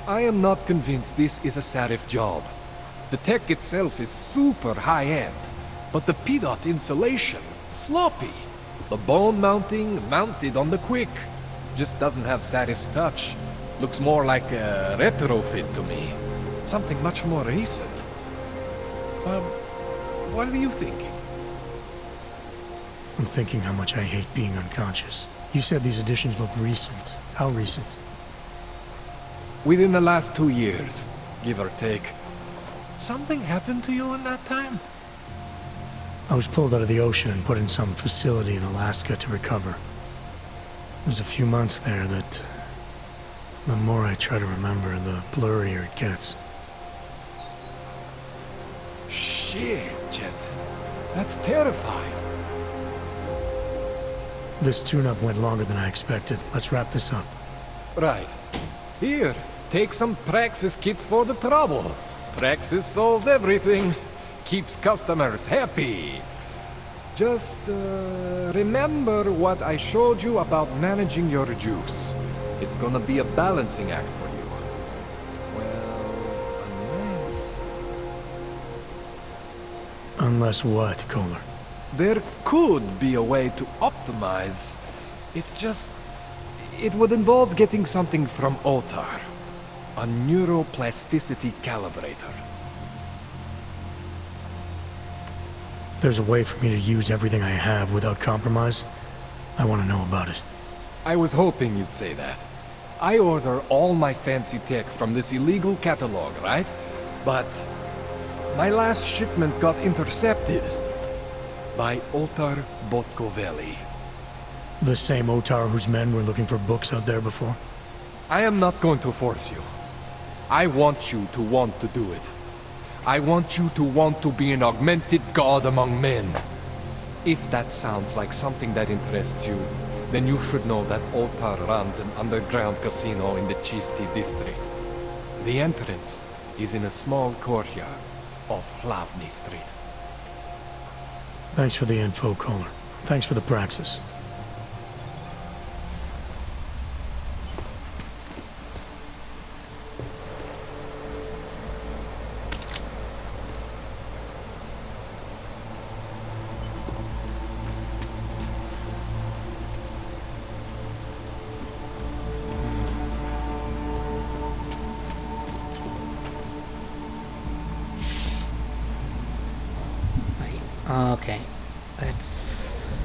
I am not convinced this is a Sarif job. The tech itself is super high-end, but the PDOT insulation, sloppy. The bone mounting, mounted on the quick. Just doesn't have Sarif's touch. Looks more like a retrofit to me. Something much more recent. What are you thinking? I'm thinking how much I hate being unconscious. You said these additions look recent. How recent? Within the last 2 years, give or take. Something happened to you in that time? I was pulled out of the ocean and put in some facility in Alaska to recover. It was a few months there that... the more I try to remember, the blurrier it gets. Shit, Jensen. That's terrifying. This tune-up went longer than I expected. Let's wrap this up. Right. Here, take some Praxis kits for the trouble. Praxis solves everything. Keeps customers happy. Just, remember what I showed you about managing your juice. It's gonna be a balancing act for you. Well, unless... Unless what, Kohler? There could be a way to optimize. It's just... it would involve getting something from Otar. A neuroplasticity calibrator. There's a way for me to use everything I have without compromise? I want to know about it. I was hoping you'd say that. I order all my fancy tech from this illegal catalog, right? But my last shipment got intercepted by Otar Botkoveli. The same Otar whose men were looking for books out there before? I am not going to force you. I want you to want to do it. I want you to want to be an augmented god among men. If that sounds like something that interests you, then you should know that Otar runs an underground casino in the Chisti district. The entrance is in a small courtyard off Hlavny Street. Thanks for the info, Kohler. Thanks for the praxis. Okay, let's...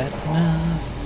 that's enough.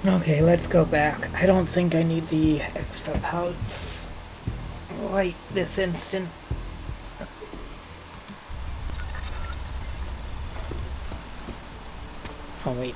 Okay, let's go back. I don't think I need the extra pouch right this instant. Oh wait,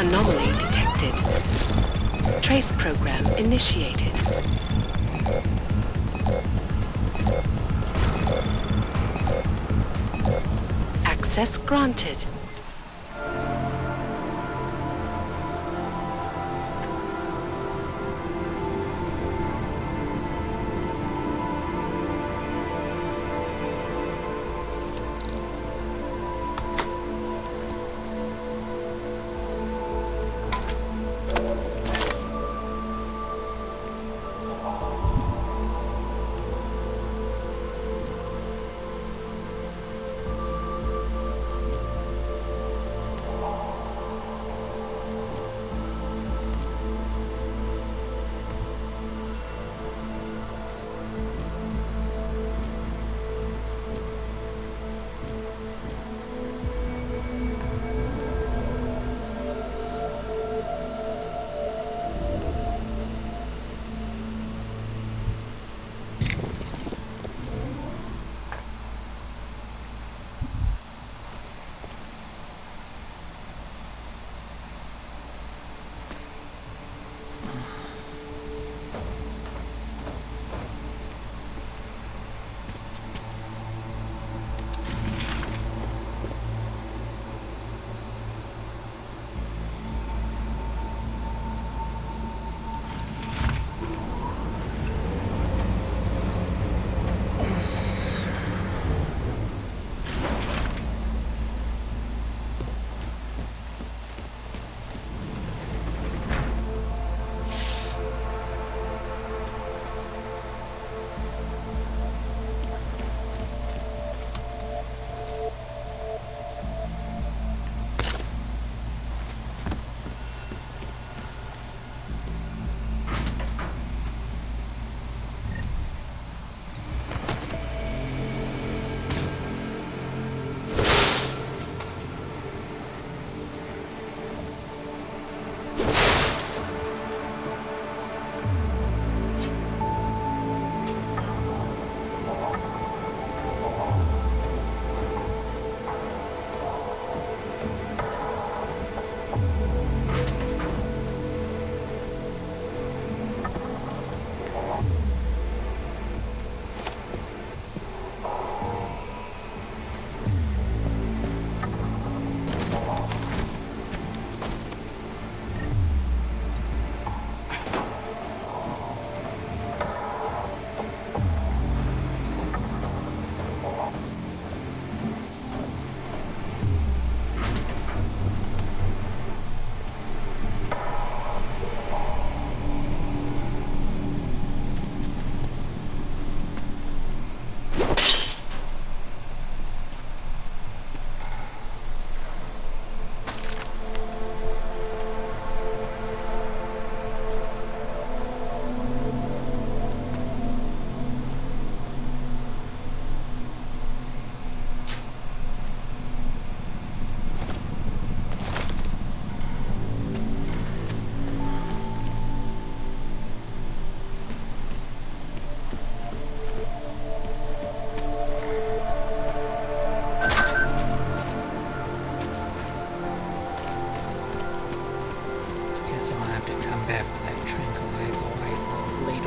Anomaly detected. Trace program initiated. Access granted.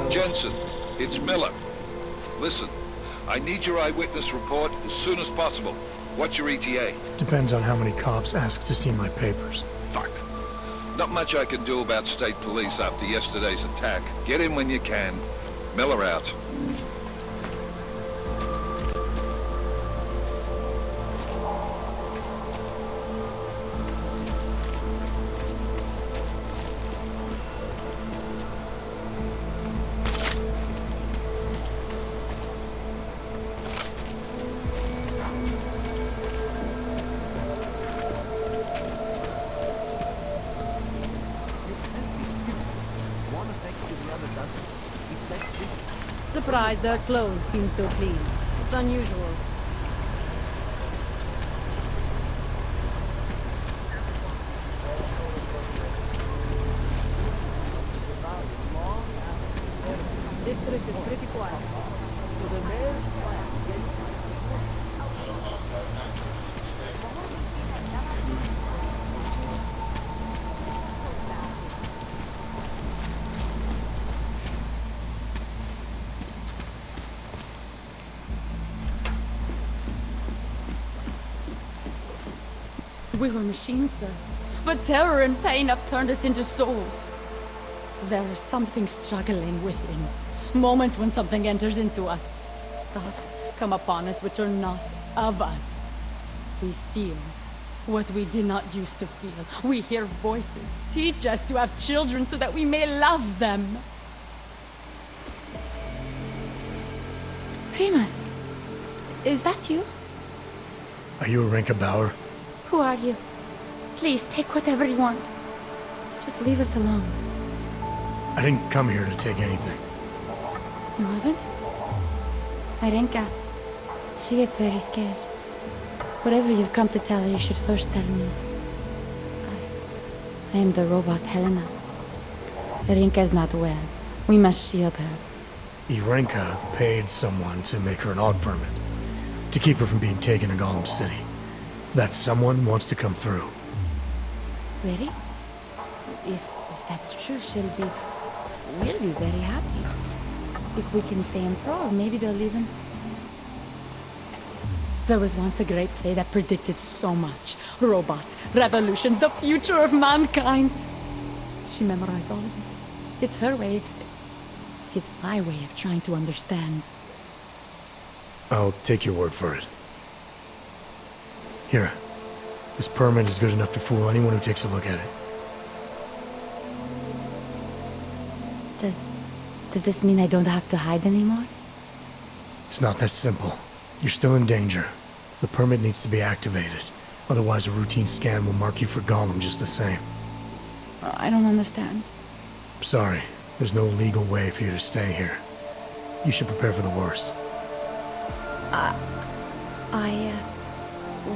Jensen, it's Miller. Listen, I need your eyewitness report as soon as possible. What's your ETA? Depends on how many cops ask to see my papers. Fuck. Not much I can do about state police after yesterday's attack. Get in when you can. Miller out. Surprised their clothes seem so clean. It's unusual. District is pretty quiet. So the mayor's plan gets... We were machines, sir. But terror and pain have turned us into souls. There is something struggling within. Moments when something enters into us. Thoughts come upon us which are not of us. We feel what we did not used to feel. We hear voices. Teach us to have children so that we may love them. Primus, is that you? Are you Arinka Bauer? Who are you? Please, take whatever you want. Just leave us alone. I didn't come here to take anything. You haven't? Arenka, she gets very scared. Whatever you've come to tell her, you should first tell me. I am the robot Helena. Arenka is not well. We must shield her. Irenka paid someone to make her an AUG permit. To keep her from being taken to Golem City. That someone wants to come through. Really? If that's true, we'll be very happy. If we can stay in Prague, maybe they'll even... There was once a great play that predicted so much. Robots, revolutions, the future of mankind. She memorized all of it. It's her way. It's my way of trying to understand. I'll take your word for it. Here. This permit is good enough to fool anyone who takes a look at it. Does this mean I don't have to hide anymore? It's not that simple. You're still in danger. The permit needs to be activated. Otherwise, a routine scan will mark you for Golem just the same. I don't understand. Sorry. There's no legal way for you to stay here. You should prepare for the worst.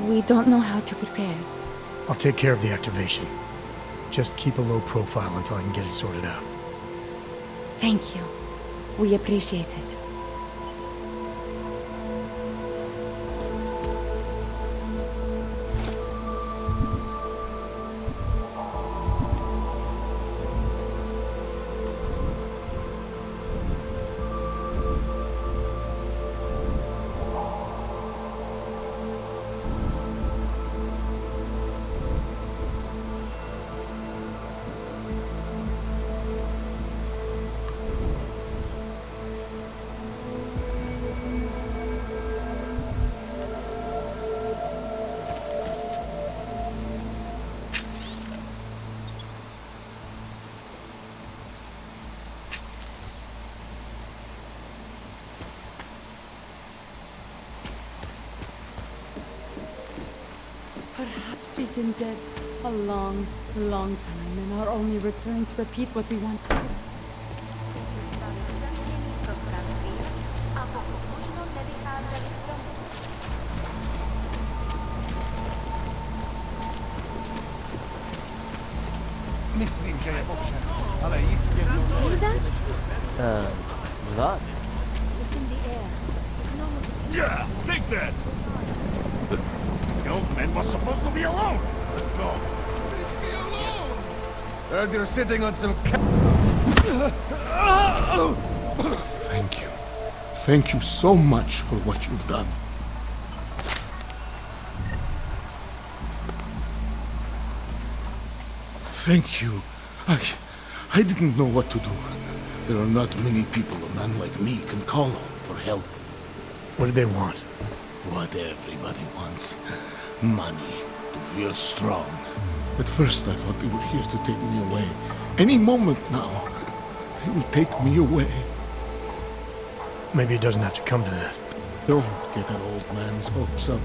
We don't know how to prepare. I'll take care of the activation. Just keep a low profile until I can get it sorted out. Thank you. We appreciate it. Perhaps we've been dead a long, long time and are only returning to repeat what we once did. Myslím, že je ovšem, ale jistě Vlad? Yeah, take that! The old man was supposed to be alone! Let's go. Be alone! Heard you're sitting on some Thank you. Thank you so much for what you've done. Thank you. I didn't know what to do. There are not many people a man like me can call on for help. What did they want? What everybody wants. Money. To feel strong. At first I thought they were here to take me away. Any moment now, they will take me away. Maybe it doesn't have to come to that. Don't get that old man's hopes up.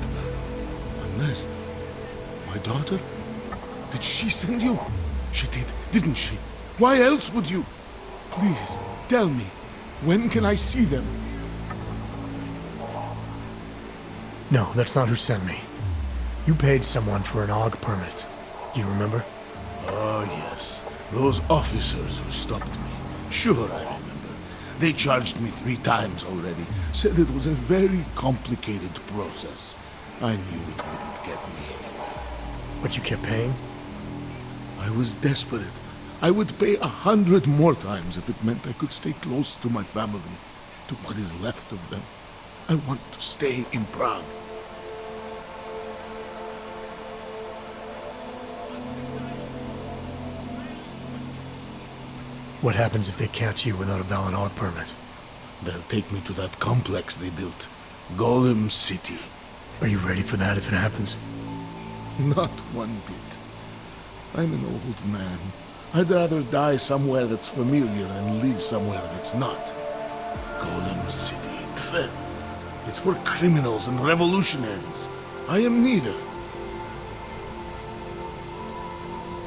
Unless... my daughter? Did she send you? She did, didn't she? Why else would you? Please, tell me. When can I see them? No, that's not who sent me. You paid someone for an AUG permit. Do you remember? Oh, yes. Those officers who stopped me. Sure, I remember. They charged me 3 times already. Said it was a very complicated process. I knew it wouldn't get me anywhere. But you kept paying? I was desperate. I would pay 100 more times if it meant I could stay close to my family, to what is left of them. I want to stay in Prague. What happens if they catch you without a valid AUG permit? They'll take me to that complex they built. Golem City. Are you ready for that if it happens? Not one bit. I'm an old man. I'd rather die somewhere that's familiar than live somewhere that's not. Golem City. Pfft. It's for criminals and revolutionaries. I am neither.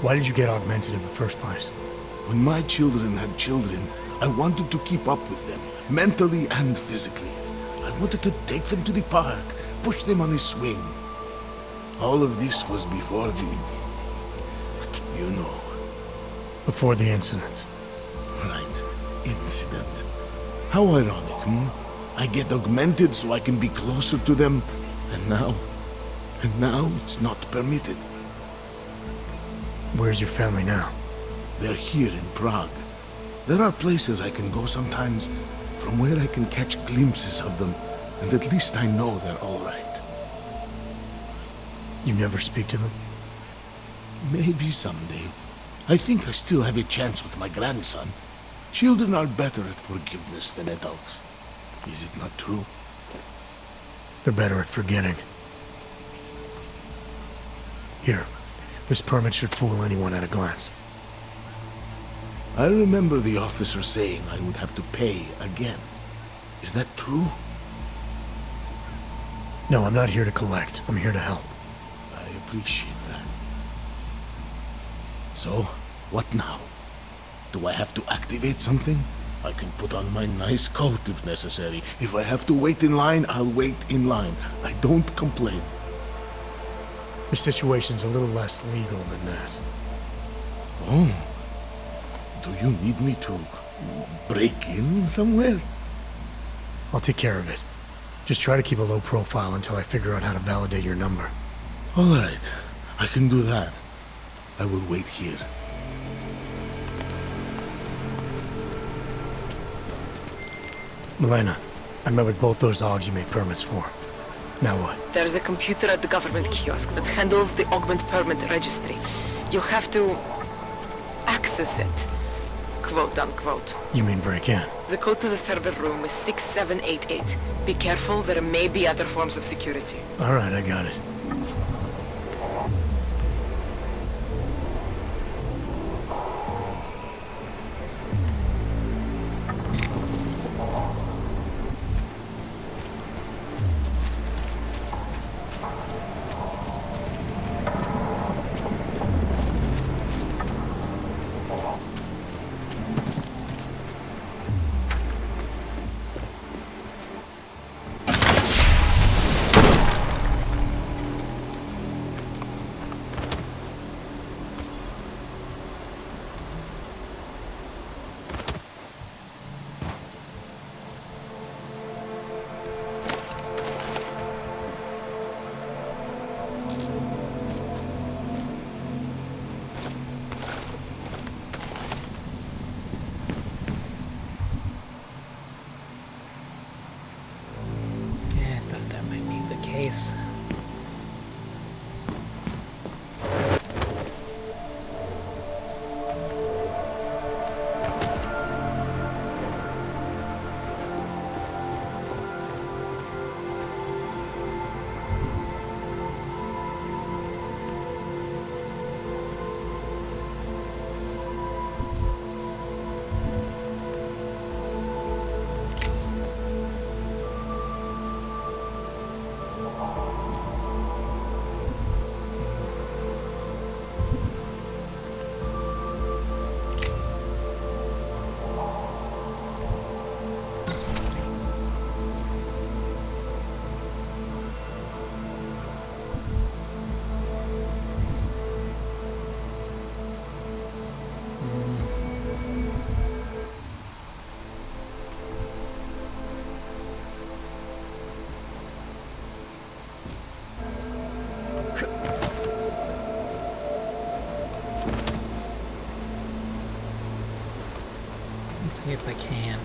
Why did you get augmented in the first place? When my children had children, I wanted to keep up with them, mentally and physically. I wanted to take them to the park, push them on a swing. All of this was before the... you know. Before the incident. Right. Incident. How ironic, hmm? I get augmented so I can be closer to them, and now it's not permitted. Where's your family now? They're here in Prague. There are places I can go sometimes, from where I can catch glimpses of them, and at least I know they're all right. You never speak to them? Maybe someday. I think I still have a chance with my grandson. Children are better at forgiveness than adults. Is it not true? They're better at forgetting. Here, this permit should fool anyone at a glance. I remember the officer saying I would have to pay again. Is that true? No, I'm not here to collect. I'm here to help. I appreciate that. So, what now? Do I have to activate something? I can put on my nice coat if necessary. If I have to wait in line, I'll wait in line. I don't complain. The situation's a little less legal than that. Oh. Do you need me to break in somewhere? I'll take care of it. Just try to keep a low profile until I figure out how to validate your number. All right. I can do that. I will wait here. Milena, I met with both those AUGs you made permits for. Now what? There's a computer at the government kiosk that handles the augment permit registry. You'll have to access it, quote unquote. You mean break in? The code to the server room is 6788. Be careful, there may be other forms of security. All right, I got it. case. Let's see if I can't,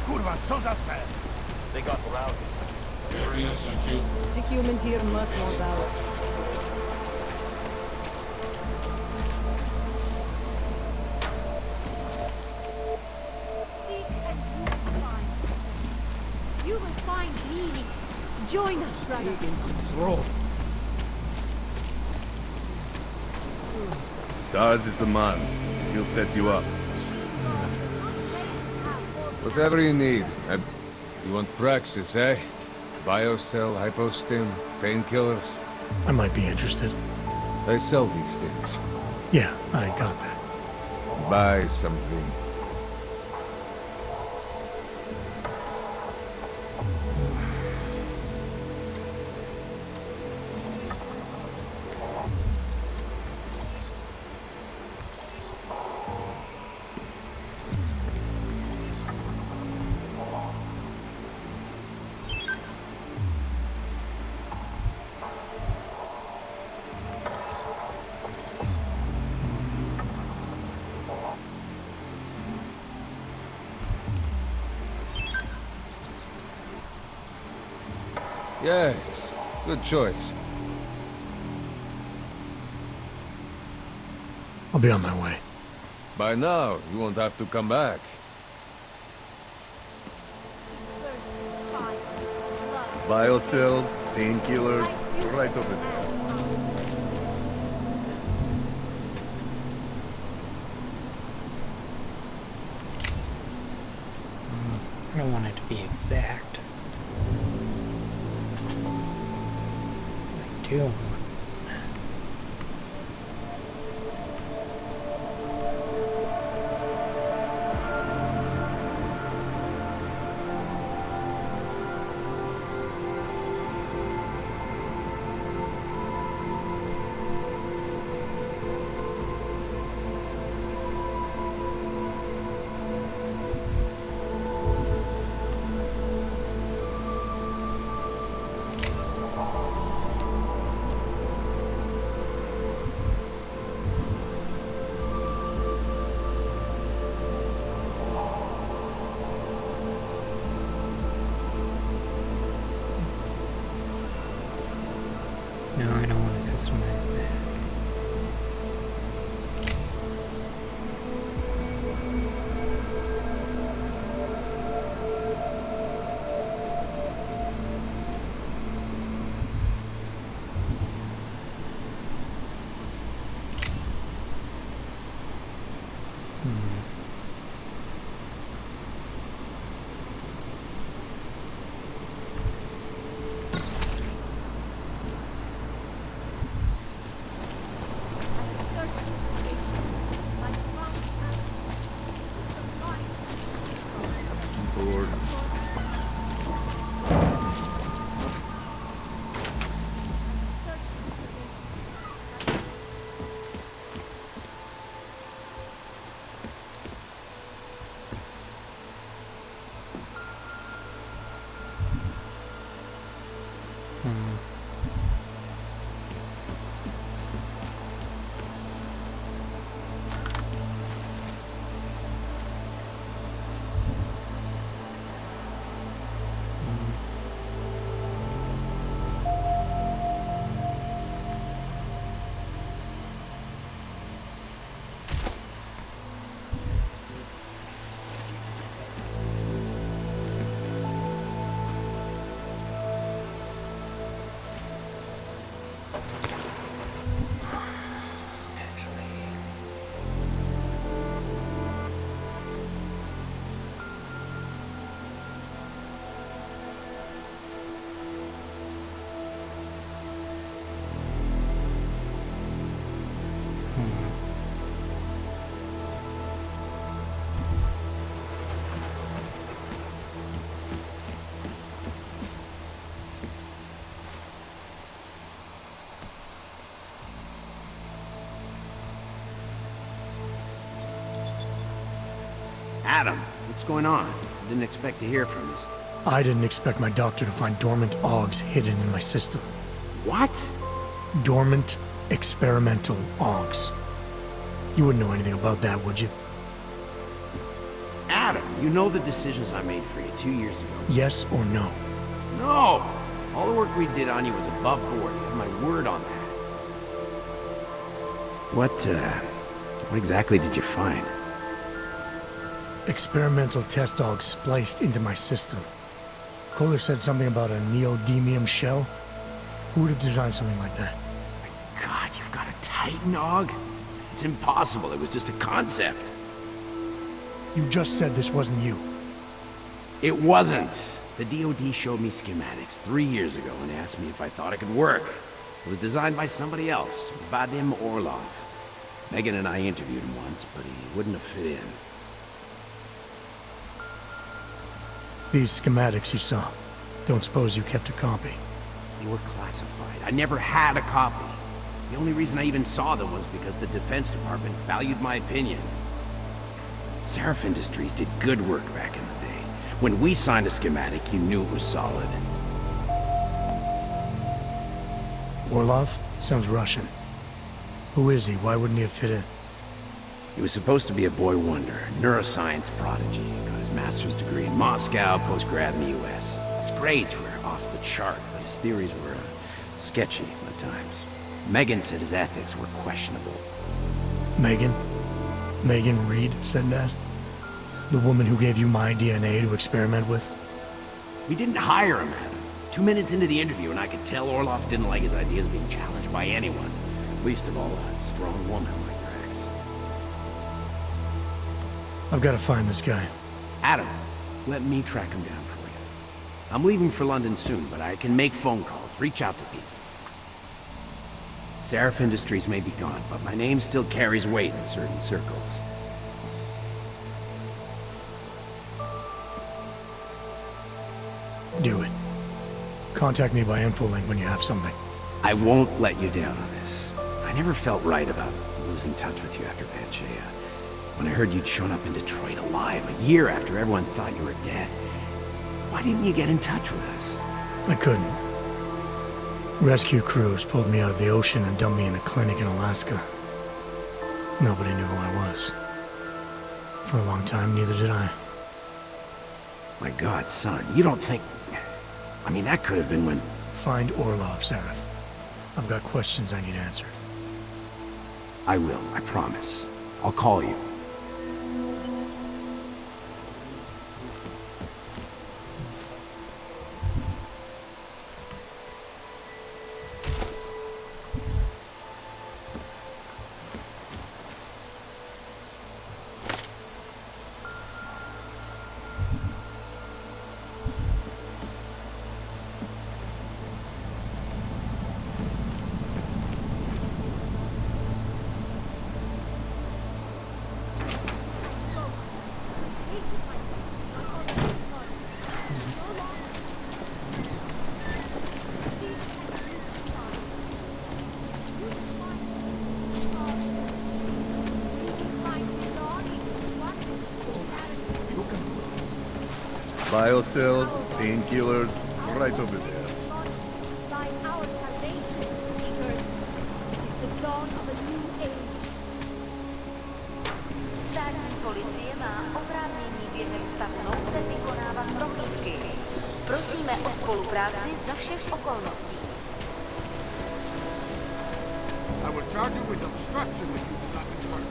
Kurwa, co za ser? They got routed. The humans here must know that. Seek and you will find. You will find meaning. Join us, brother. Throw. Daz is the man. He'll set you up. Whatever you need. You want praxis, eh? Biocell, hypostim, painkillers? I might be interested. They sell these things. Yeah, I got that. Buy something. Yes, good choice. I'll be on my way. By now, you won't have to come back. Biocells, painkillers, right over there. I don't want it to be exact. I do. No, I don't want to customize that. Bored. Adam, what's going on? I didn't expect to hear from this. I didn't expect my doctor to find dormant augs hidden in my system. What? Dormant experimental augs. You wouldn't know anything about that, would you? Adam, you know the decisions I made for you 2 years ago. Yes or no? No! All the work we did on you was above board. You have my word on that. What exactly did you find? Experimental test augs spliced into my system. Kohler said something about a neodymium shell. Who would have designed something like that? God, you've got a Titan aug? It's impossible. It was just a concept. You just said this wasn't you. It wasn't. The DoD showed me schematics 3 years ago and asked me if I thought it could work. It was designed by somebody else, Vadim Orlov. Megan and I interviewed him once, but he wouldn't have fit in. These schematics you saw, don't suppose you kept a copy? They were classified. I never had a copy. The only reason I even saw them was because the Defense Department valued my opinion. Seraph Industries did good work back in the day. When we signed a schematic, you knew it was solid. Orlov? Sounds Russian. Who is he? Why wouldn't he have fit in? He was supposed to be a boy wonder, neuroscience prodigy. Got his master's degree in Moscow, post-grad in the US. His grades were off the chart, but his theories were sketchy at times. Megan said his ethics were questionable. Megan? Megan Reed said that? The woman who gave you my DNA to experiment with? We didn't hire him, Adam. 2 minutes into the interview, and I could tell Orlov didn't like his ideas being challenged by anyone. Least of all, a strong woman like your ex. I've got to find this guy. Adam, let me track him down for you. I'm leaving for London soon, but I can make phone calls, reach out to people. Seraph Industries may be gone, but my name still carries weight in certain circles. Do it. Contact me by infolink when you have something. I won't let you down on this. I never felt right about losing touch with you after Panchaea. When I heard you'd shown up in Detroit alive a year after everyone thought you were dead. Why didn't you get in touch with us? I couldn't. Rescue crews pulled me out of the ocean and dumped me in a clinic in Alaska. Nobody knew who I was. For a long time, neither did I. My God, son, you don't think... I mean, that could have been when... Find Orlov, Seraph. I've got questions I need answered. I will, I promise. I'll call you. Biocells, painkillers, right over there. By our salvation, seekers, the dawn of a new age. Státní policie má oprávnění během stavu nouze vykonávat prohlídky. Prosíme o spolupráci za všech okolností. I will charge you with obstruction if you do not depart.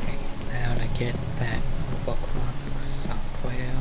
Okay, now to get that overclock software.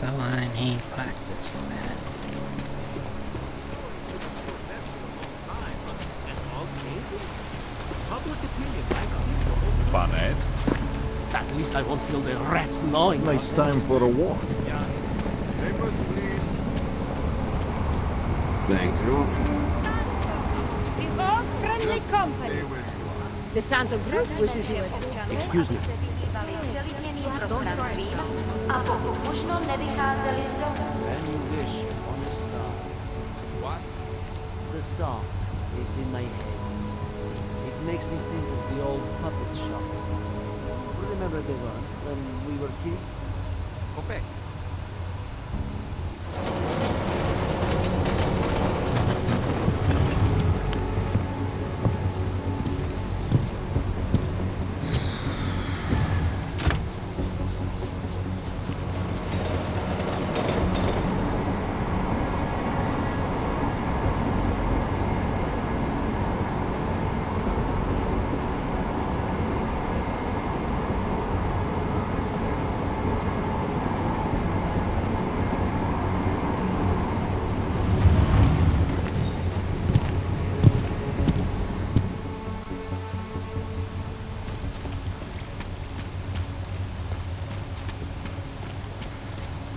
so I need practice for that. Fun, eh? At least I won't feel the rats gnawing. Nice time for a walk. Thank you. Behold friendly company. The Santa Group wishes you a... Excuse me. Přelidněným prostranství a pokud možno nevycházeli z domu. What? The song. It's in my head. It makes me think of the old puppet shop. Remember the one when we were kids? Kopek.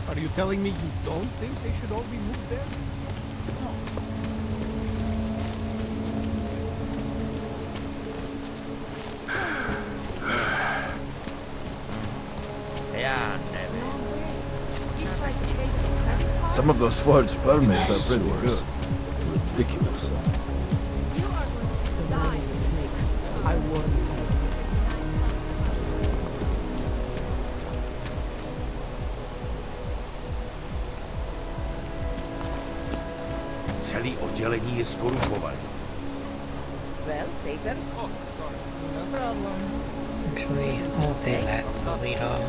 Are you telling me you don't think they should all be moved there? Some of those forged permits are pretty good. Ridiculous. I warn you. Celé oddělení je skorumpované. Well, paper. Oh, sorry. No problem. Actually, I'll say that for later.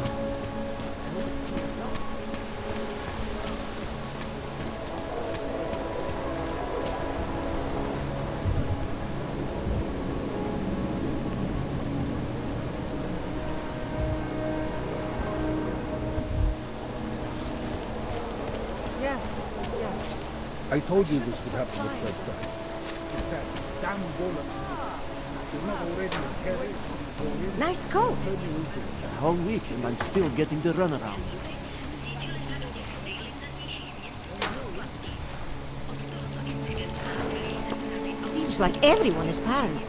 Yes, yes. I told you this would happen the first time. It's that damn bollocks. You're not already in Paris. Nice coat. A whole week and I'm still getting the runaround. Feels like everyone is paranoid.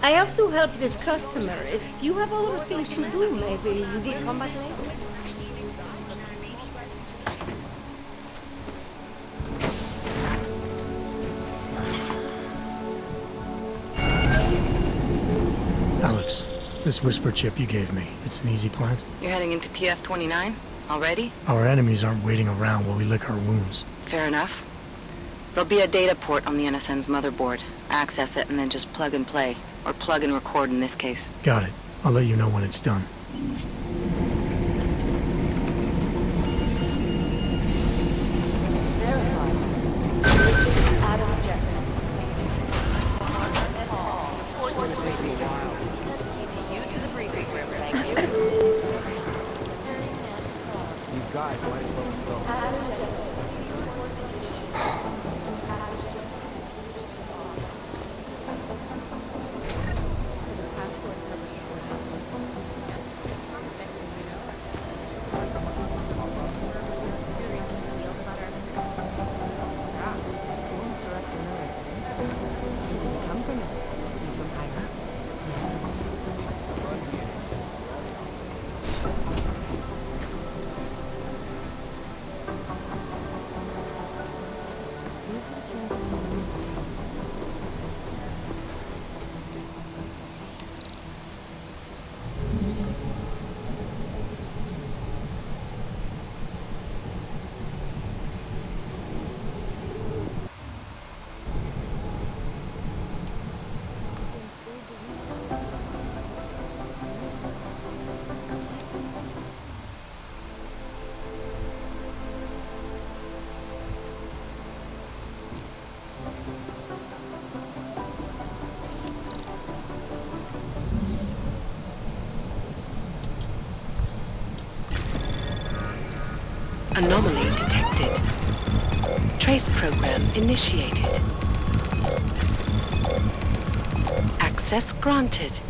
I have to help this customer. If you have other things to do, maybe you can come back later. Alex, this whisper chip you gave me, it's an easy plant? You're heading into TF-29? Already? Our enemies aren't waiting around while we lick our wounds. Fair enough. There'll be a data port on the NSN's motherboard. Access it and then just plug and play. Or plug and record in this case. Got it. I'll let you know when it's done. Adam Jetson. These guys might as well go. Anomaly detected. Trace program initiated. Access granted.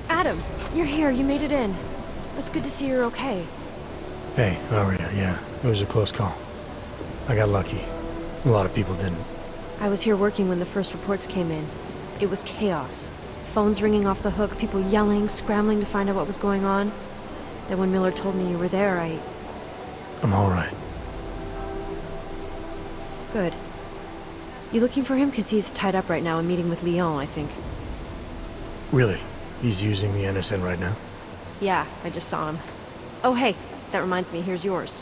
Adam, you're here. You made it in. It's good to see you're okay. Hey, Aria, yeah. It was a close call. I got lucky. A lot of people didn't. I was here working when the first reports came in. It was chaos. Phones ringing off the hook, people yelling, scrambling to find out what was going on. Then when Miller told me you were there, I'm alright. Good. You looking for him? Because he's tied up right now and meeting with Leon, I think. Really? He's using the NSN right now? Yeah, I just saw him. Oh, hey, that reminds me, here's yours.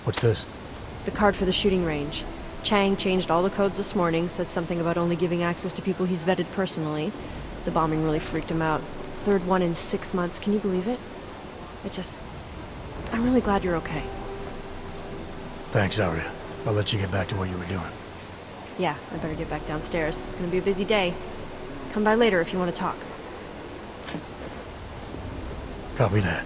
What's this? The card for the shooting range. Chang changed all the codes this morning, said something about only giving access to people he's vetted personally. The bombing really freaked him out. Third one in 6 months, can you believe it? I'm really glad you're okay. Thanks, Aria. I'll let you get back to what you were doing. Yeah, I better get back downstairs. It's gonna be a busy day. Come by later if you want to talk. Copy that.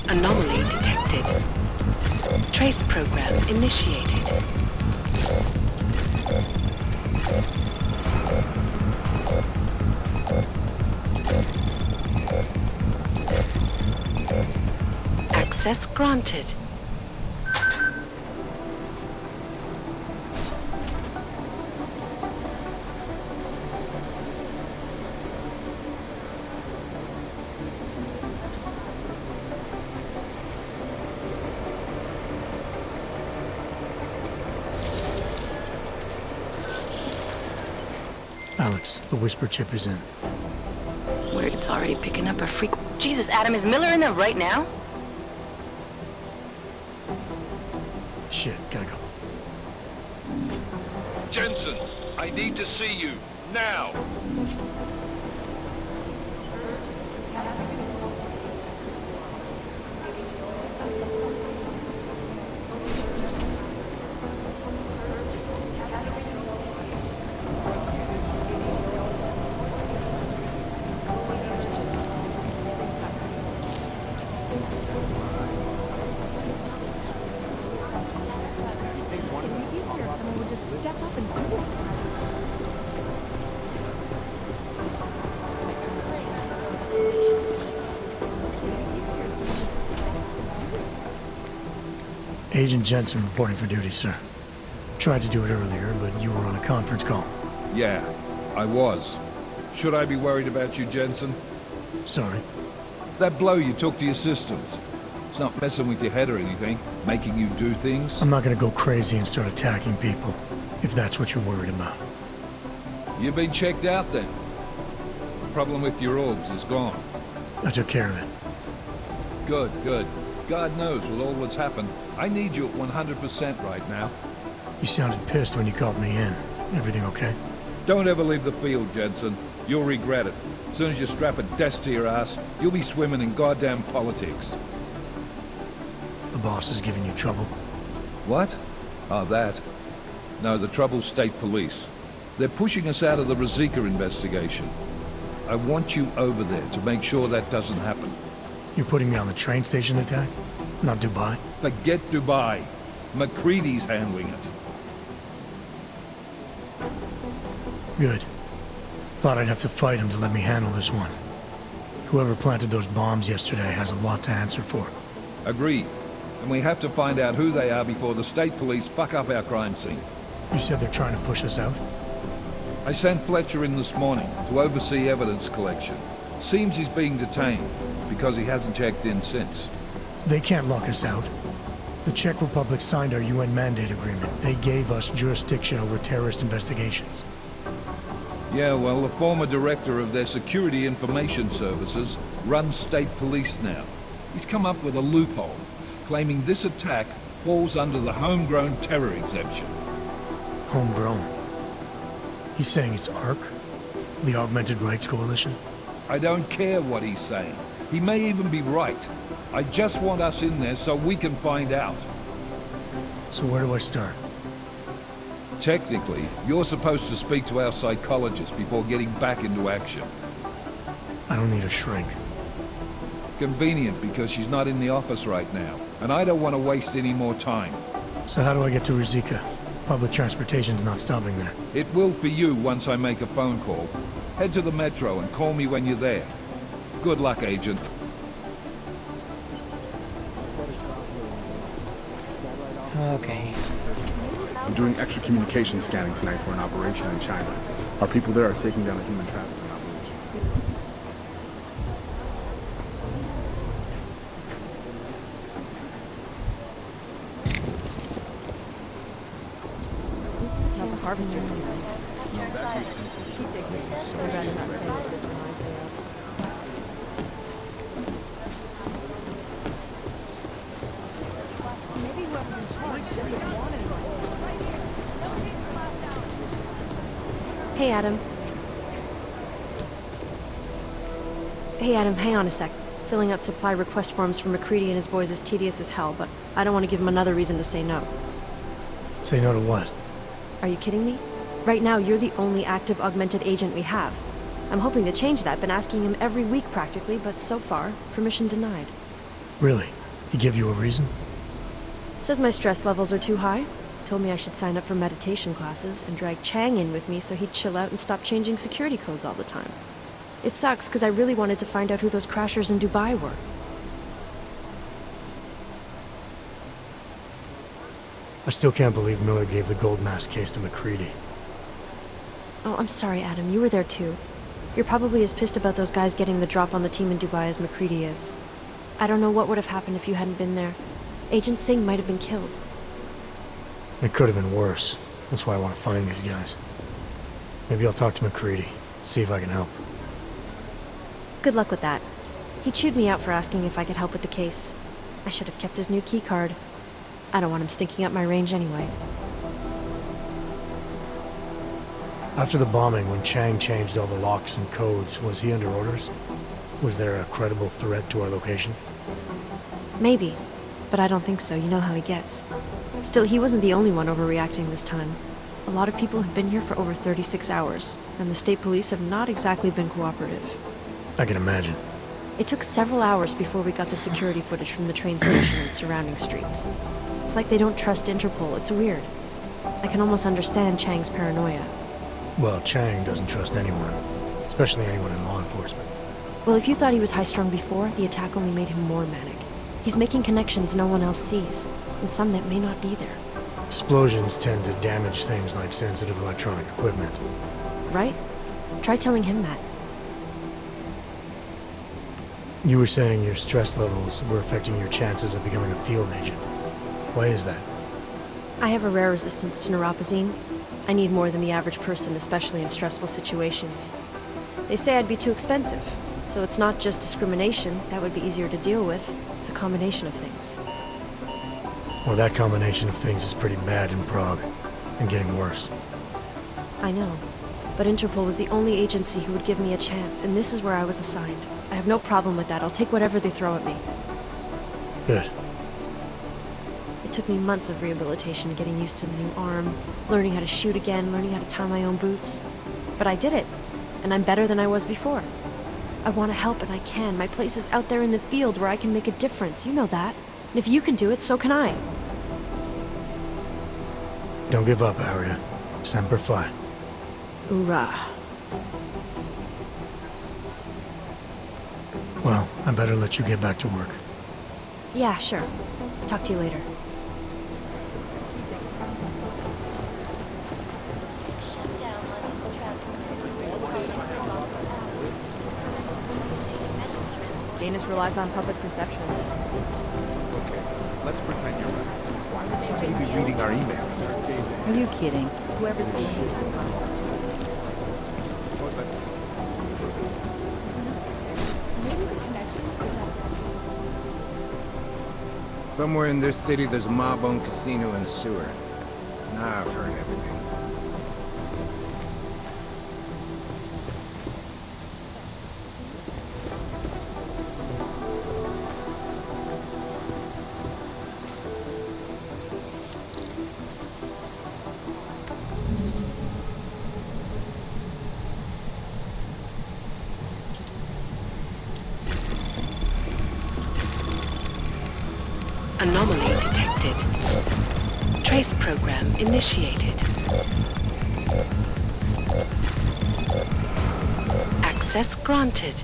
Anomaly detected. Trace program initiated. Access granted. Alex, the whisper chip is in. Word, it's already picking up a freak. Jesus, Adam, is Miller in there right now? Shit, gotta go. Jensen, I need to see you, now! Agent Jensen reporting for duty, sir. Tried to do it earlier, but you were on a conference call. Yeah, I was. Should I be worried about you, Jensen? Sorry. That blow you took to your systems. It's not messing with your head or anything, making you do things? I'm not gonna go crazy and start attacking people, if that's what you're worried about. You've been checked out then. The problem with your orbs is gone. I took care of it. Good, good. God knows with all that's happened, I need you at 100% right now. You sounded pissed when you called me in. Everything okay? Don't ever leave the field, Jensen. You'll regret it. As soon as you strap a desk to your ass, you'll be swimming in goddamn politics. The boss is giving you trouble? What? Oh, that. No, the trouble's state police. They're pushing us out of the Ruzicka investigation. I want you over there to make sure that doesn't happen. You're putting me on the train station attack? Not Dubai? Forget Dubai. McCready's handling it. Good. Thought I'd have to fight him to let me handle this one. Whoever planted those bombs yesterday has a lot to answer for. Agreed. And we have to find out who they are before the state police fuck up our crime scene. You said they're trying to push us out? I sent Fletcher in this morning to oversee evidence collection. Seems he's being detained, because he hasn't checked in since. They can't lock us out. The Czech Republic signed our UN mandate agreement. They gave us jurisdiction over terrorist investigations. Yeah, well, the former director of their security information services runs state police now. He's come up with a loophole, claiming this attack falls under the homegrown terror exemption. Homegrown? He's saying it's ARC? The Augmented Rights Coalition? I don't care what he's saying. He may even be right. I just want us in there so we can find out. So where do I start? Technically, you're supposed to speak to our psychologist before getting back into action. I don't need a shrink. Convenient because she's not in the office right now, and I don't want to waste any more time. So how do I get to Ruzicka? Public transportation's not stopping there. It will for you once I make a phone call. Head to the metro and call me when you're there. Good luck, Agent. Okay. I'm doing extra communication scanning tonight for an operation in China. Our people there are taking down a human trafficking operation. Hey, Adam. Hey, Adam, hang on a sec. Filling out supply request forms for McCready and his boys is tedious as hell, but I don't want to give him another reason to say no. Say no to what? Are you kidding me? Right now, you're the only active augmented agent we have. I'm hoping to change that, been asking him every week practically, but so far, permission denied. Really? He gave you a reason? Says my stress levels are too high. Told me I should sign up for meditation classes and drag Chang in with me so he'd chill out and stop changing security codes all the time. It sucks because I really wanted to find out who those crashers in Dubai were. I still can't believe Miller gave the gold mask case to McCready. Oh, I'm sorry, Adam. You were there too. You're probably as pissed about those guys getting the drop on the team in Dubai as McCready is. I don't know what would have happened if you hadn't been there. Agent Singh might have been killed. It could have been worse. That's why I want to find these guys. Maybe I'll talk to McCready, see if I can help. Good luck with that. He chewed me out for asking if I could help with the case. I should have kept his new key card. I don't want him stinking up my range anyway. After the bombing, when Chang changed all the locks and codes, was he under orders? Was there a credible threat to our location? Maybe, but I don't think so. You know how he gets. Still, he wasn't the only one overreacting this time. A lot of people have been here for over 36 hours, and the state police have not exactly been cooperative. I can imagine. It took several hours before we got the security footage from the train station and surrounding streets. It's like they don't trust Interpol. It's weird. I can almost understand Chang's paranoia. Well, Chang doesn't trust anyone, especially anyone in law enforcement. Well, if you thought he was high-strung before, the attack only made him more manic. He's making connections no one else sees, and some that may not be there. Explosions tend to damage things like sensitive electronic equipment. Right? Try telling him that. You were saying your stress levels were affecting your chances of becoming a field agent. Why is that? I have a rare resistance to neuropazine. I need more than the average person, especially in stressful situations. They say I'd be too expensive, so it's not just discrimination. That would be easier to deal with. It's a combination of things. Well, that combination of things is pretty bad in Prague, and getting worse. I know, but Interpol was the only agency who would give me a chance, and this is where I was assigned. I have no problem with that. I'll take whatever they throw at me. Good. It took me months of rehabilitation, getting used to the new arm, learning how to shoot again, learning how to tie my own boots. But I did it, and I'm better than I was before. I want to help, and I can. My place is out there in the field where I can make a difference. You know that. And if you can do it, so can I. Don't give up, Aria. Semper Fi. Hoorah. Well, I better let you get back to work. Yeah, sure. Talk to you later. Janus relies on public perception. Okay, let's pretend you're right. Why would somebody be reading our emails? Are you kidding? Whoever's reading Somewhere in this city, there's a mob-owned casino and a sewer. Now I've heard everything. Anomaly detected. Trace program initiated. Access granted.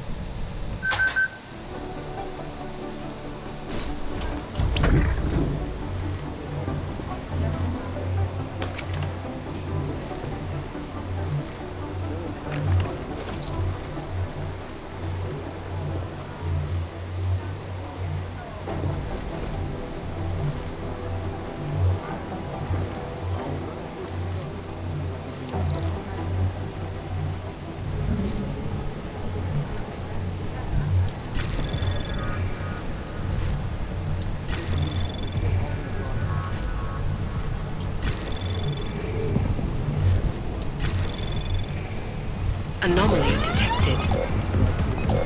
Anomaly detected.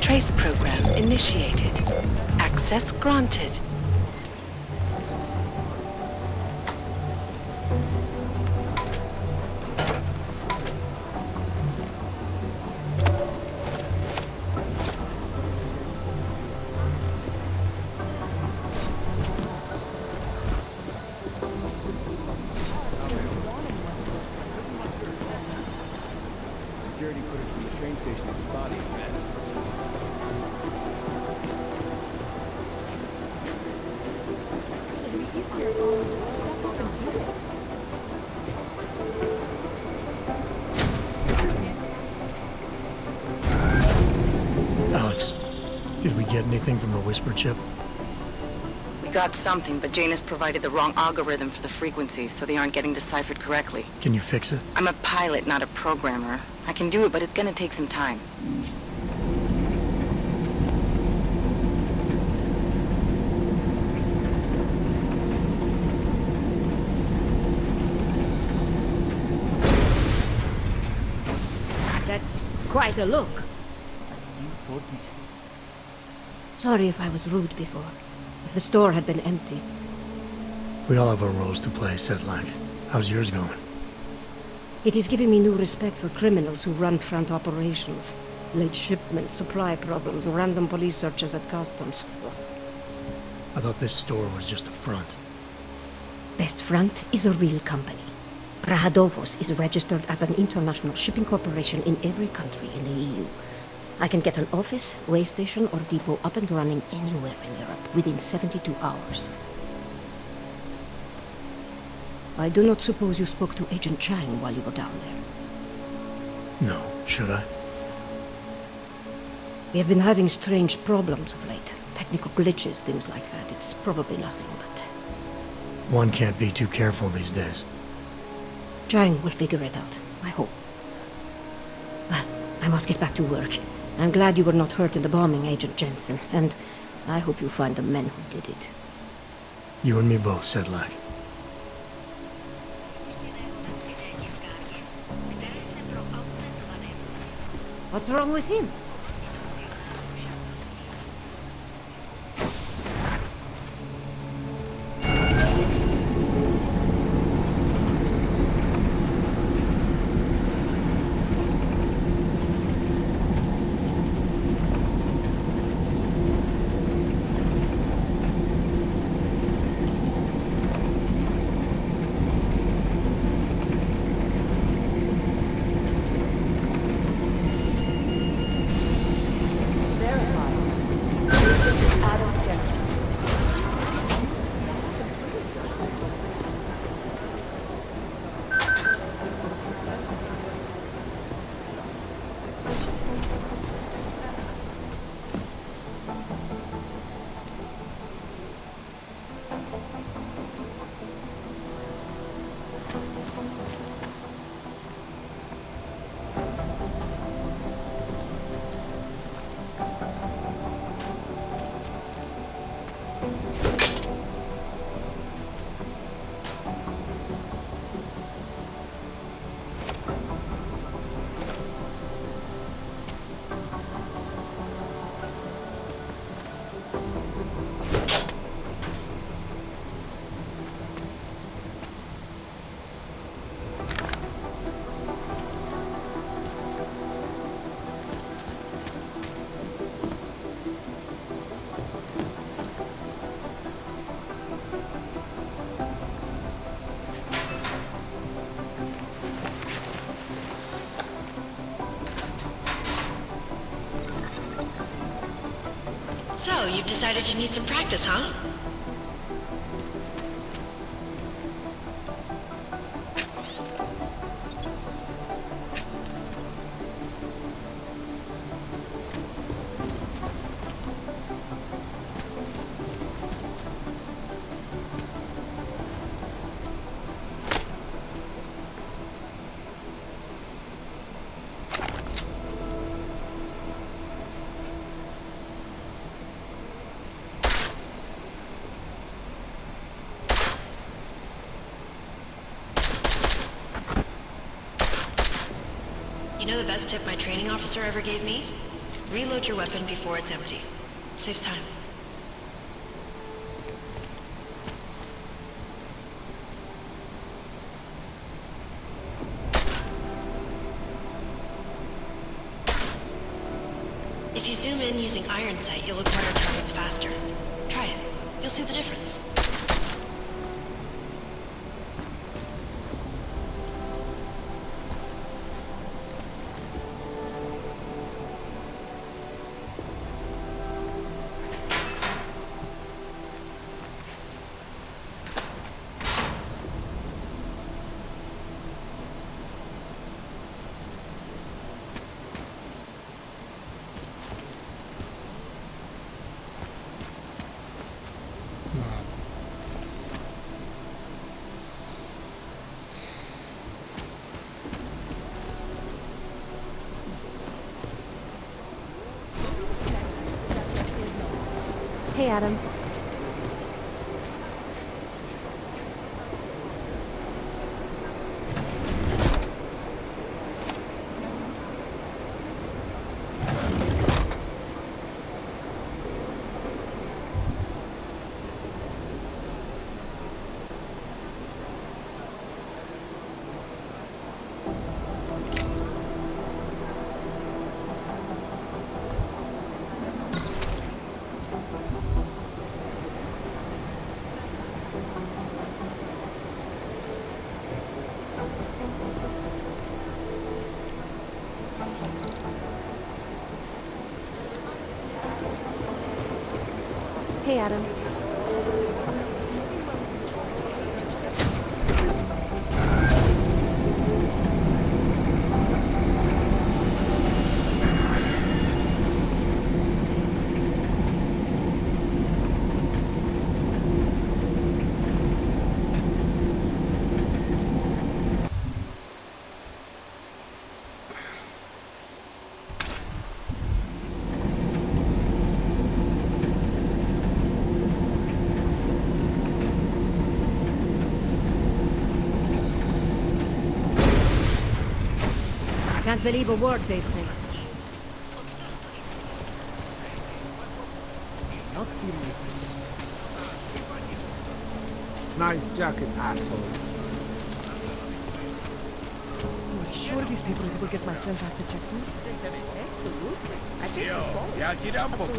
Trace program initiated. Access granted. Security footage from the train station is spotty at best. Alex, did we get anything from the Whisper chip? We got something, but Janus provided the wrong algorithm for the frequencies, so they aren't getting deciphered correctly. Can you fix it? I'm a pilot, not a programmer. I can do it, but it's gonna take some time. That's quite a look. Sorry if I was rude before. If the store had been empty. We all have our roles to play, Setlak. How's yours going? It is giving me new respect for criminals who run front operations. Late shipments, supply problems, random police searches at customs. I thought this store was just a front. Best Front is a real company. Prahadovos is registered as an international shipping corporation in every country in the EU. I can get an office, way station, or depot up and running anywhere in Europe within 72 hours. I do not suppose you spoke to Agent Chang while you were down there. No, should I? We have been having strange problems of late. Technical glitches, things like that. It's probably nothing, but... One can't be too careful these days. Chang will figure it out, I hope. Well, I must get back to work. I'm glad you were not hurt in the bombing, Agent Jensen, and I hope you find the men who did it. You and me both, Sedlak. What's wrong with him? So, you've decided you need some practice, huh? You know the best tip my training officer ever gave me? Reload your weapon before it's empty. Saves time. If you zoom in using iron sight, you'll acquire targets faster. Try it. You'll see the difference. Hey, Adam. Hey, Adam. Can't believe a word they say. Not believers. Nice jacket, asshole. You're sure these people will get my friend back to checkpoint? Absolutely. I think Йо, it's both. я терял бог.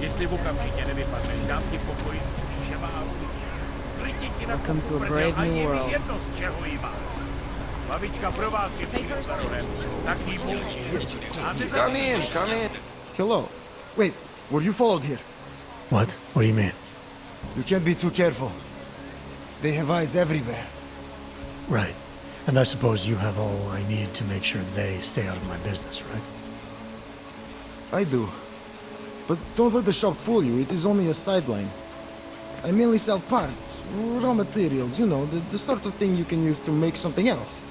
Если вы ко мне не подождете, покой ничего аудите. Welcome to a brave new world. Jedno z čeho ima. Babička pro vás je příliš starorem. Taký bullshit. Come in, come in. Hello. Wait, were you followed here? What? What do you mean? You can't be too careful. They have eyes everywhere. Right. And I suppose you have all I need to make sure they stay out of my business, right? I do. But don't let the shop fool you, it is only a sideline. I mainly sell parts, raw materials, you know, the sort of thing you can use to make something else.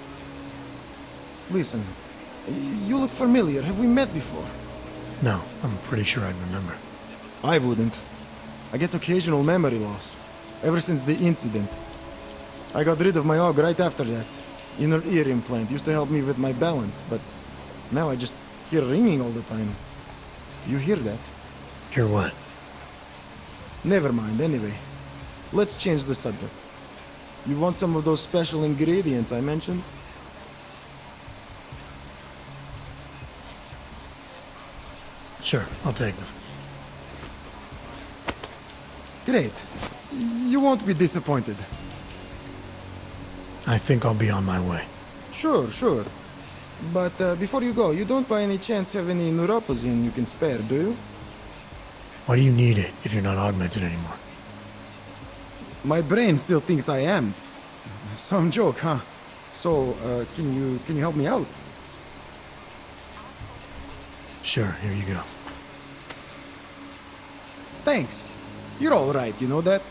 Listen, you look familiar. Have we met before? No, I'm pretty sure I'd remember. I wouldn't. I get occasional memory loss. Ever since the incident. I got rid of my AUG right after that. Inner ear implant used to help me with my balance, but now I just hear ringing all the time. You hear that? Hear what? Never mind, anyway. Let's change the subject. You want some of those special ingredients I mentioned? Sure, I'll take them. Great. You won't be disappointed. I think I'll be on my way. Sure, sure. But before you go, you don't by any chance have any neuropozyne you can spare, do you? Why do you need it if you're not augmented anymore? My brain still thinks I am. Some joke, huh? So, can you help me out? Sure, here you go. Thanks. You're all right, you know that?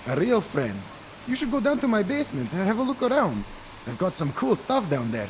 A real friend. You should go down to my basement and have a look around. I've got some cool stuff down there.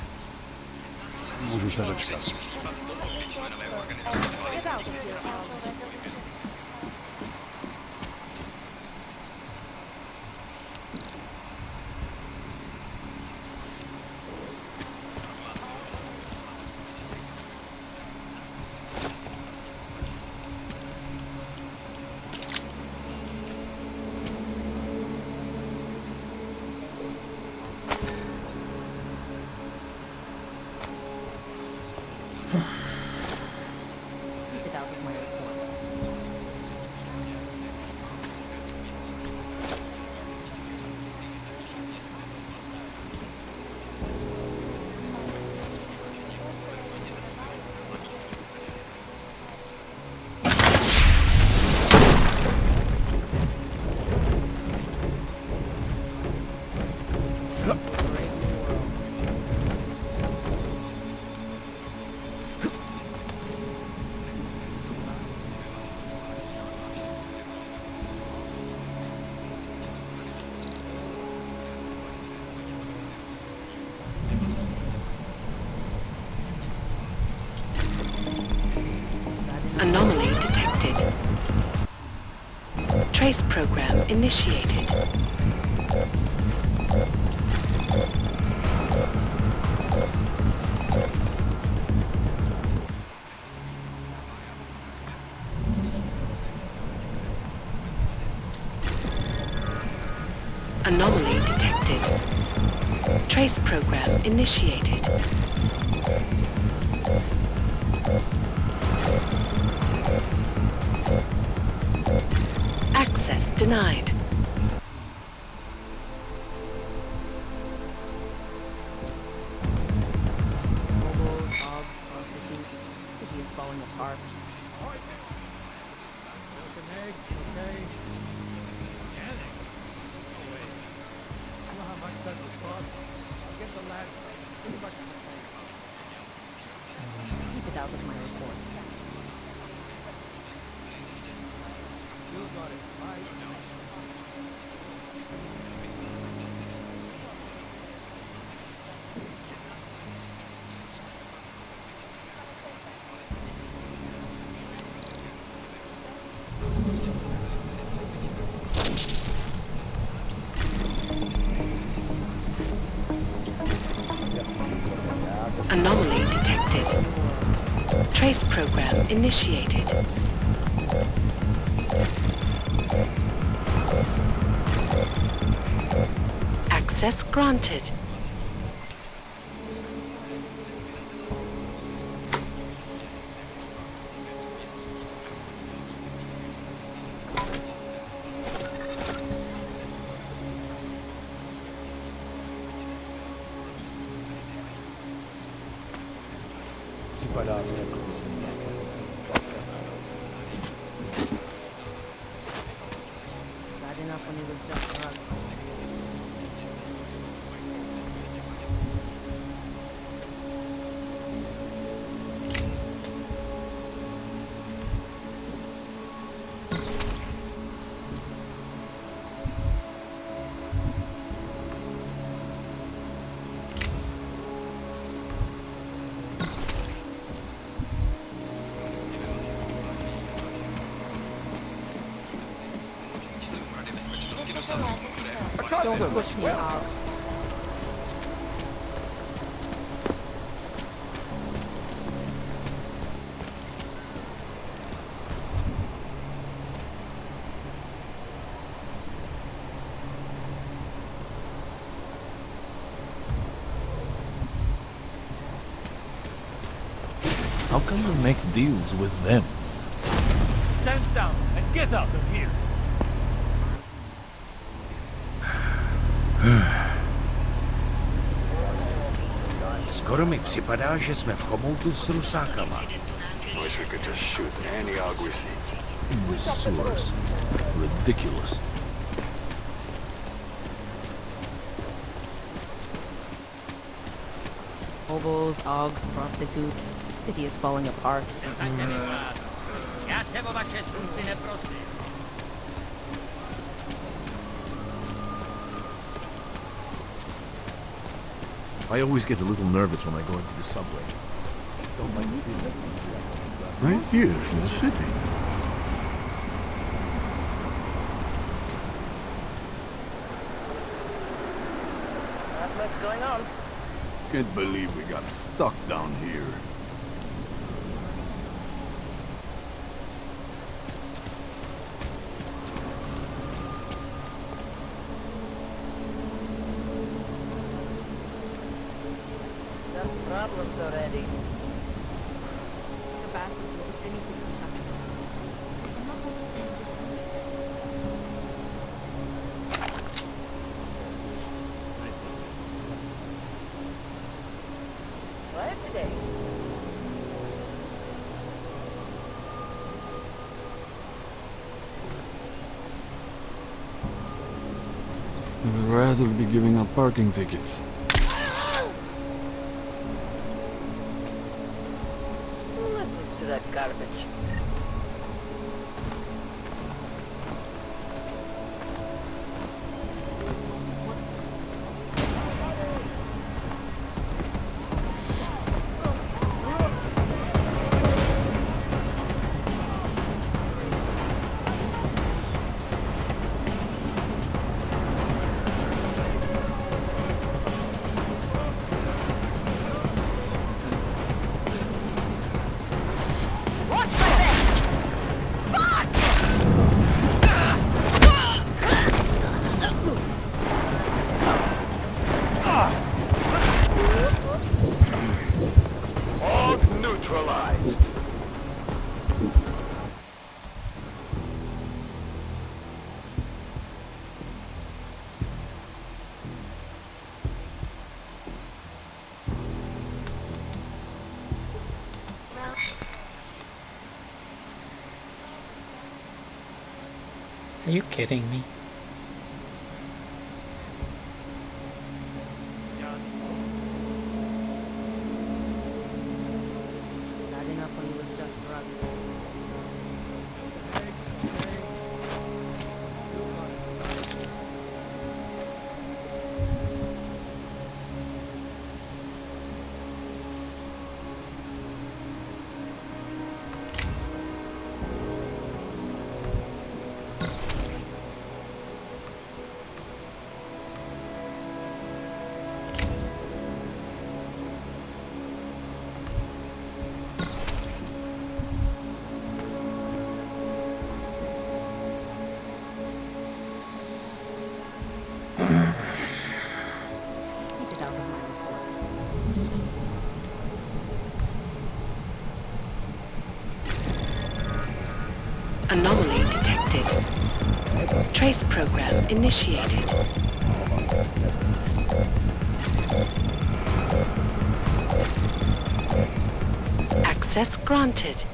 Anomaly detected. Trace program initiated. Anomaly detected. Trace program initiated. Access denied. City is falling apart. Keep it out of my report. You got it right. Anomaly detected. Trace program initiated. Access granted. Bad enough when he was just drunk. Don't push me out. How come you make deals with them? Stand down and get out of here. Skoro mi připadá, že jsme v chomoutu s rusákama. Wish we could just shoot any hog we see. With sewers. Ridiculous. Hobos, hogs, prostitutes. City is falling apart. Já se o vaše služby neprosím. I always get a little nervous when I go into the subway. Don't like the feeling. Right here in the city. Not much going on. Can't believe we got stuck down here. Enough problems already. The bathroom will do anything to touch it. Quiet today. I'd rather be giving out parking tickets. Who listens to that garbage? Hog neutralized. Are you kidding me? Bad enough when he was just drunk. Anomaly detected. Trace program initiated. Access granted.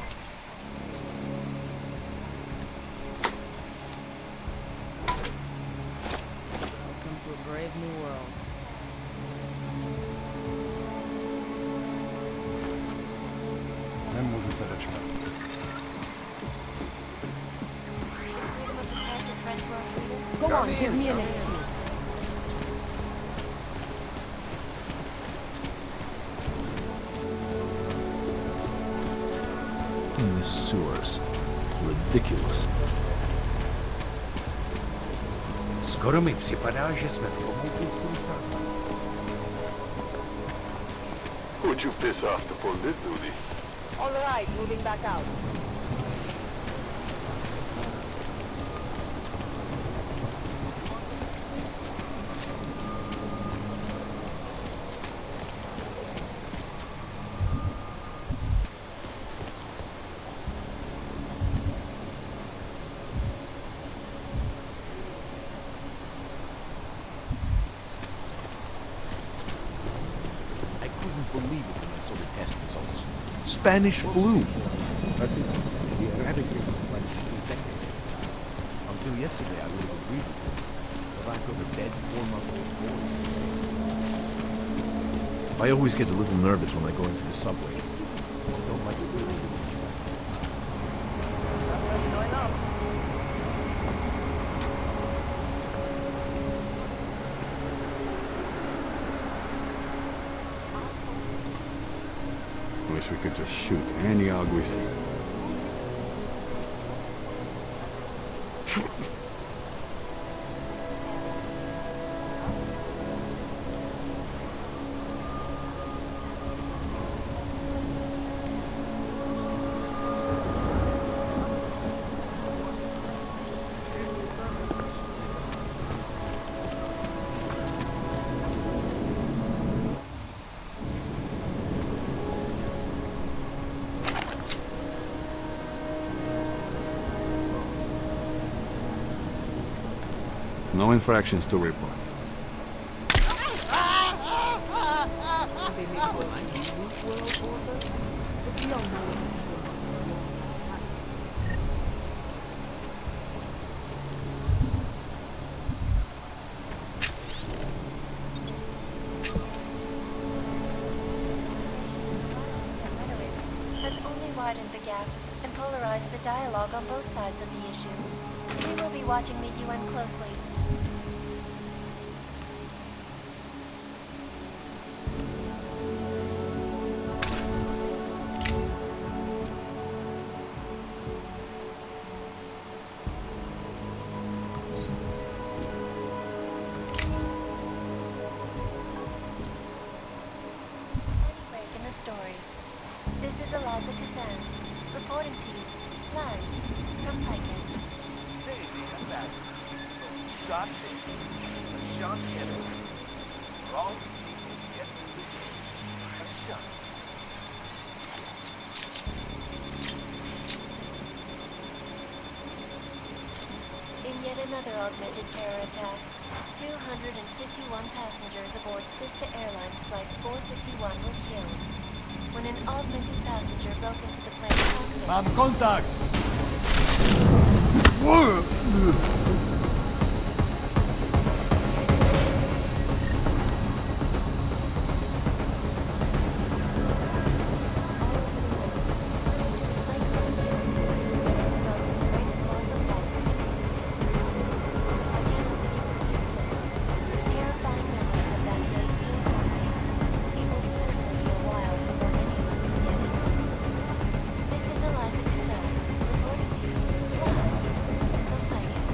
Welcome to a brave new world. I'm moving to the truck. Go on, give me an excuse. In the sewers. Ridiculous. Skoro mi připadá, že jsme promluvili s Who'd you piss off to pull this duty? All right, moving back out. I couldn't believe it when I saw the test results. Spanish flu. Así, the eradicated like infected. Until yesterday, I would have agreed with you. The lack of a dead 4-month-old boy. I always get a little nervous when I go into the subway. I don't like it really too much. What's going on? I wish we could just shoot any hog we see. No infractions to report. Has only widened the gap and polarized the dialogue on both sides of the issue. We will be watching the UN closely. Break in the story. This is Eliza Kazan, reporting to you, live, from Piken. Baby, I'm back. Shot this. Shot together. Wrong. Yes, I'm shot. In yet another augmented terror attack, 251 passengers aboard Sister Airlines Flight 451 were killed when an augmented passenger broke into the plane's cockpit. Mam kontakt! This is Eliza Cassell, reporting to you, live, from Piken.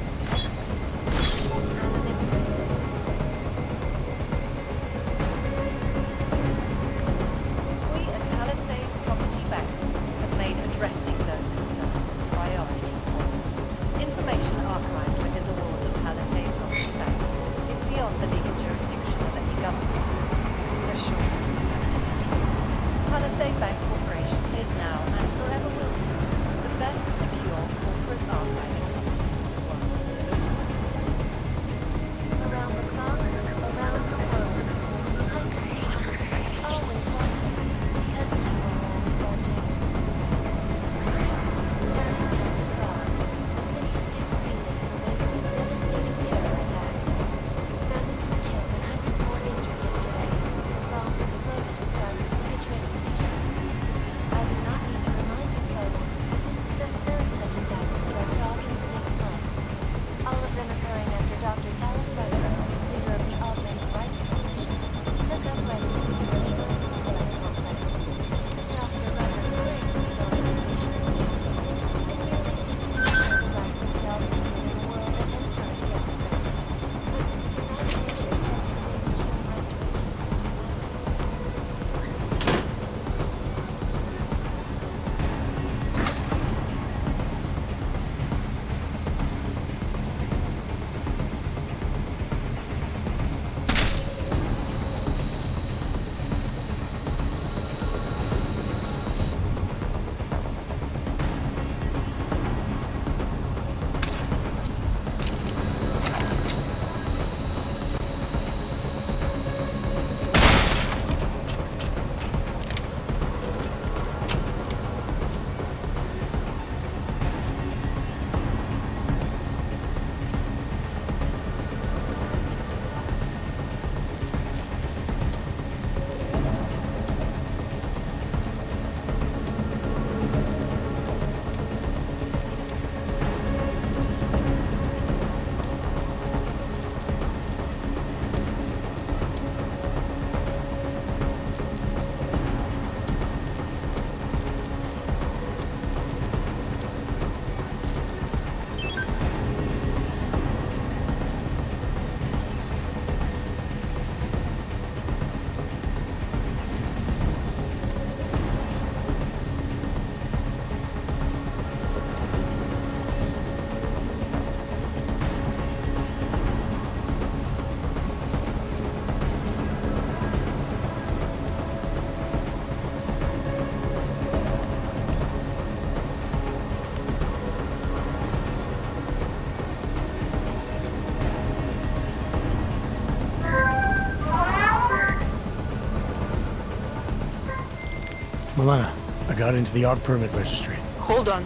Milena, I got into the art permit registry. Hold on.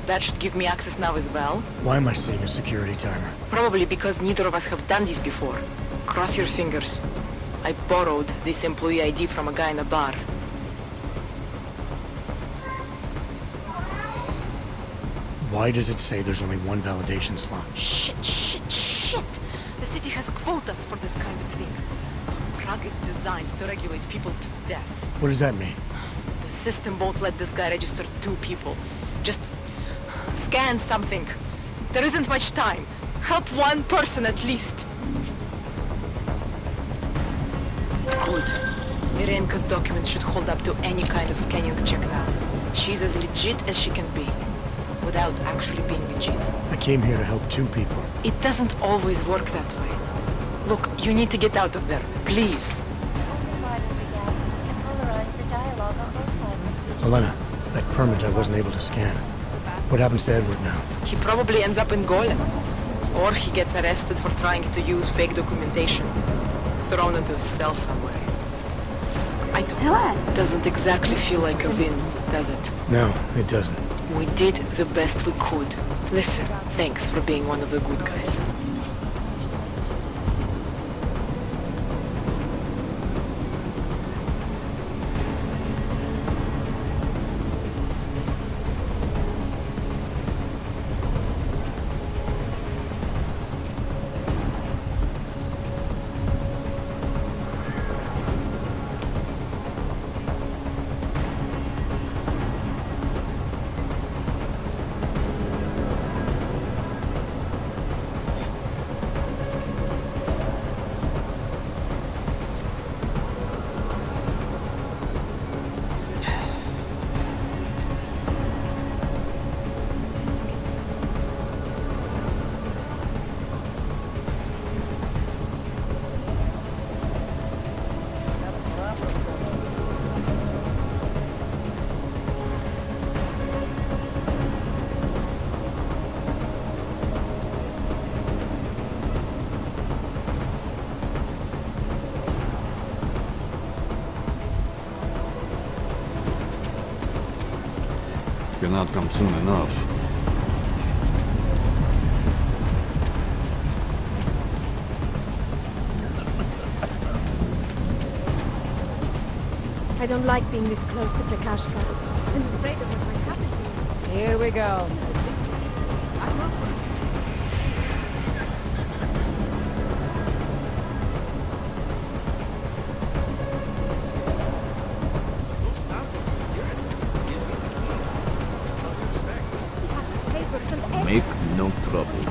That should give me access now as well. Why am I seeing a security timer? Probably because neither of us have done this before. Cross your fingers. I borrowed this employee ID from a guy in a bar. Why does it say there's only one validation slot? Shit! The city has quotas for this kind of thing. Prague is designed to regulate people to death. What does that mean? The system won't let this guy register 2 people. Just scan something. There isn't much time. Help one person at least. Good. Mirenka's documents should hold up to any kind of scanning check now. She's as legit as she can be, without actually being legit. I came here to help 2 people. It doesn't always work that way. Look, you need to get out of there, please. Milena, that permit I wasn't able to scan. What happens to Edward now? He probably ends up in Golem. Or he gets arrested for trying to use fake documentation. Thrown into a cell somewhere. I don't know. Doesn't exactly feel like a win, does it? No, it doesn't. We did the best we could. Listen, thanks for being one of the good guys. Cannot come soon enough. I don't like being this close to the cash card. I'm afraid of what might happen to me. Here we go. I'm not for Make no trouble.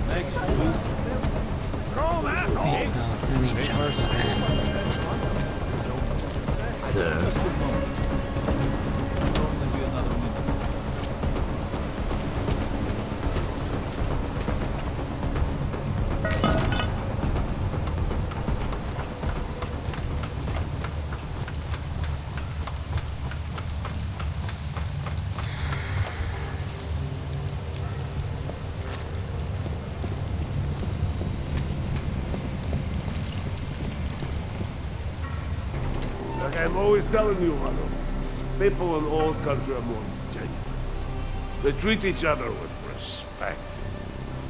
Thanks, Call that. Sir. Like I'm always telling you, Rado, people in old country are more genuine. They treat each other with respect.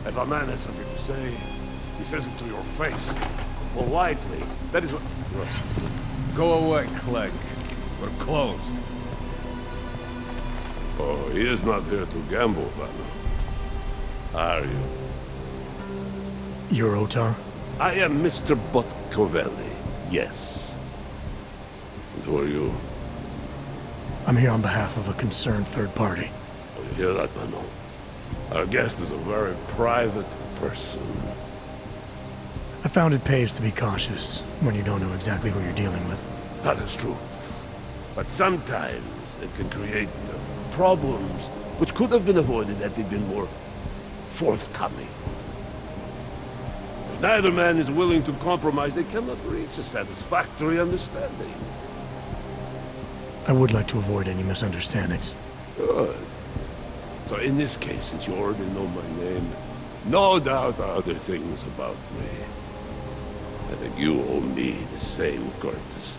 If a man has something to say, he says it to your face. More likely, that is what... Go away, Clegg. We're closed. Oh, he is not here to gamble, Vano. Are you? You're Otar? I am Mr. Botcovelli, yes. And who are you? I'm here on behalf of a concerned third party. Oh, you hear that, Vano? Our guest is a very private person. I found it pays to be cautious when you don't know exactly who you're dealing with. That is true. But sometimes it can create problems which could have been avoided had they been more forthcoming. If neither man is willing to compromise, they cannot reach a satisfactory understanding. I would like to avoid any misunderstandings. Good. So in this case, since you already know my name, No doubt other things about me. I think you owe me the same courtesy.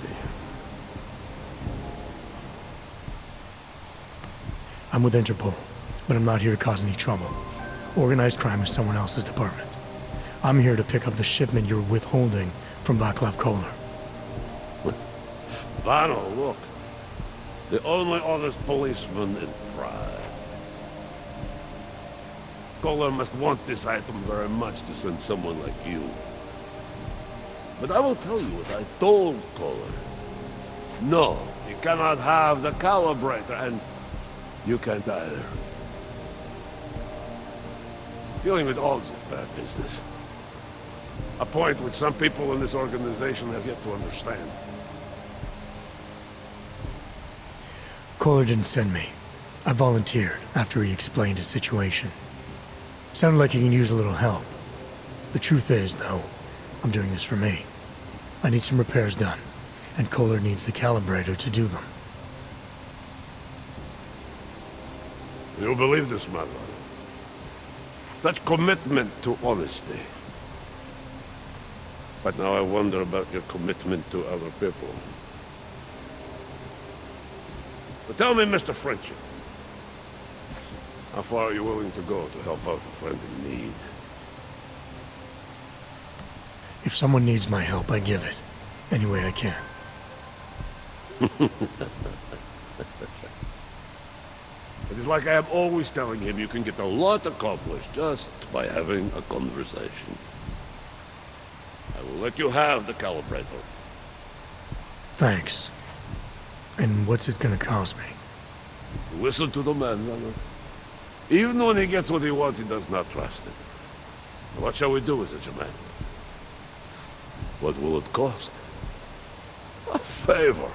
I'm with Interpol, but I'm not here to cause any trouble. Organized crime is someone else's department. I'm here to pick up the shipment you're withholding from Václav Koller. Vano, look. The only honest policeman in Prague. Koller must want this item very much to send someone like you. But I will tell you what I told Koller. No, you cannot have the calibrator, and you can't either. Dealing with Augs is bad business. A point which some people in this organization have yet to understand. Koller didn't send me. I volunteered after he explained his situation. Sounded like he can use a little help. The truth is, though, I'm doing this for me. I need some repairs done, and Koller needs the calibrator to do them. You believe this man? Such commitment to honesty. But now I wonder about your commitment to other people. But tell me, Mr. Frenchy, how far are you willing to go to help out a friend in need? If someone needs my help, I give it. Any way I can. It is like I am always telling him, you can get a lot accomplished just by having a conversation. I will let you have the calibrator. Thanks. And what's it gonna cost me? Listen to the man, Runner. Even when he gets what he wants, he does not trust it. What shall we do with such a man? What will it cost? A favor.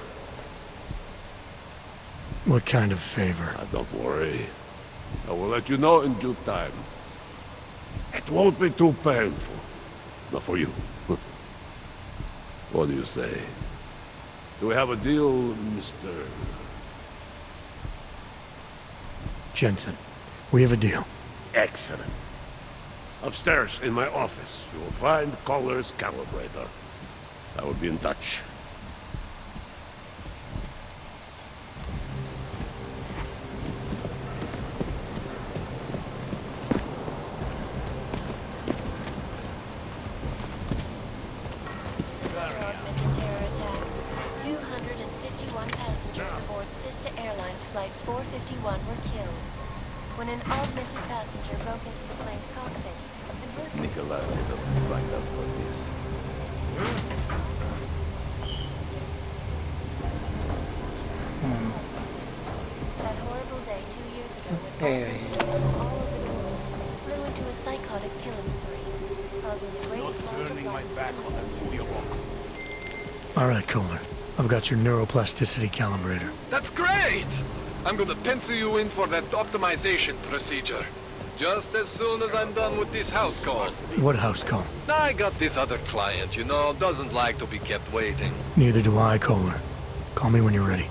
What kind of favor? Don't worry. I will let you know in due time. It won't be too painful. Not for you. What do you say? Do we have a deal, Mr. Jensen? We have a deal. Excellent. Upstairs in my office, you will find Koller's calibrator. I will be in touch. Augmented terror attack. 251 passengers aboard Sister Airlines Flight 451 were killed when an augmented passenger broke into the plane's cockpit and broke... Nikolai doesn't back up for this. That horrible day 2 years ago when all over the world flew into a psychotic killing spree, causing the great... Not turning my back on that Julio. All right, Koller. I've got your neuroplasticity calibrator. That's great! I'm gonna pencil you in for that optimization procedure. Just as soon as I'm done with this house call. What house call? I got this other client, you know, doesn't like to be kept waiting. Neither do I, Koller. Call me when you're ready.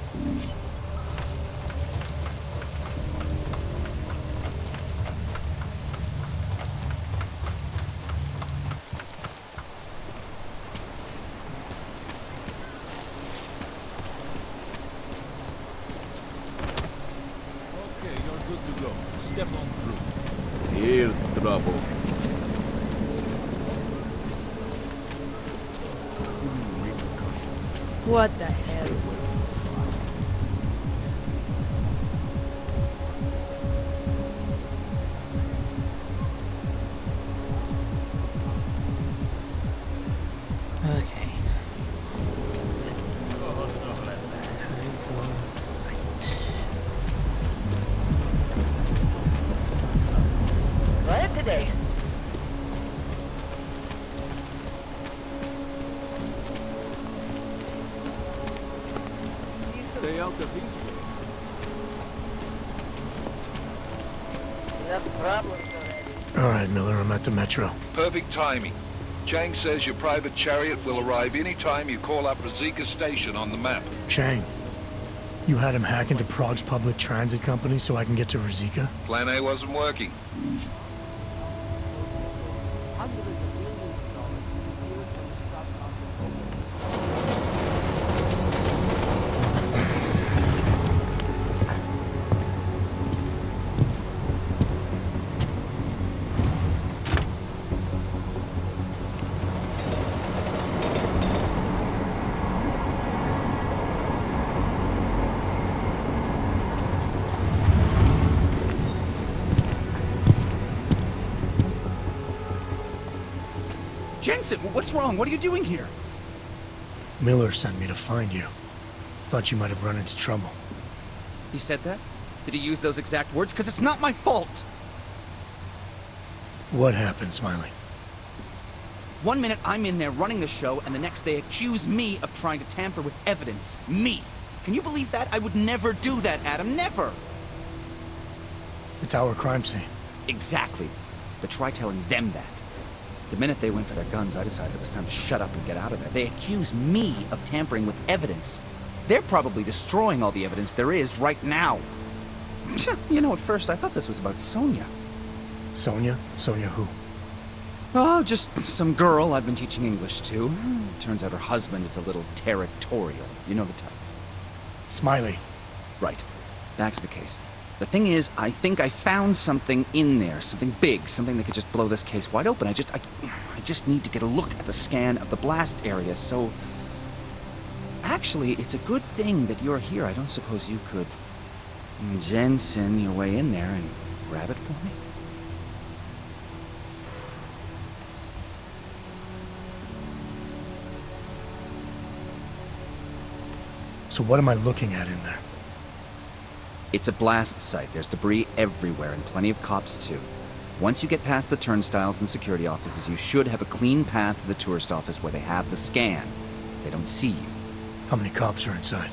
Okay, you're good to go. Step on through. Here's trouble. What the hell? Okay. Glad today. Stay out of his way. Enough problems already. All right, Miller, I'm at the Metro. Perfect timing. Chang says your private chariot will arrive any time you call up Rizika Station on the map. Chang, you had him hack into Prague's public transit company so I can get to Rizika? Plan A wasn't working. Jensen, what's wrong? What are you doing here? Miller sent me to find you. Thought you might have run into trouble. He said that? Did he use those exact words? Because it's not my fault! What happened, Smiley? One minute I'm in there running the show, and the next they accuse me of trying to tamper with evidence. Me! Can you believe that? I would never do that, Adam. Never! It's our crime scene. Exactly. But try telling them that. The minute they went for their guns, I decided it was time to shut up and get out of there. They accuse me of tampering with evidence. They're probably destroying all the evidence there is right now. You know, at first I thought this was about Sonia. Sonia? Sonia who? Oh, just some girl I've been teaching English to. Turns out her husband is a little territorial. You know the type. Smiley. Right. Back to the case. The thing is, I think I found something in there. Something big. Something that could just blow this case wide open. I just need to get a look at the scan of the blast area, so... Actually, it's a good thing that you're here. I don't suppose you could... Jensen your way in there and grab it for me? So what am I looking at in there? It's a blast site. There's debris everywhere, and plenty of cops, too. Once you get past the turnstiles and security offices, you should have a clean path to the tourist office where they have the scan. They don't see you. How many cops are inside?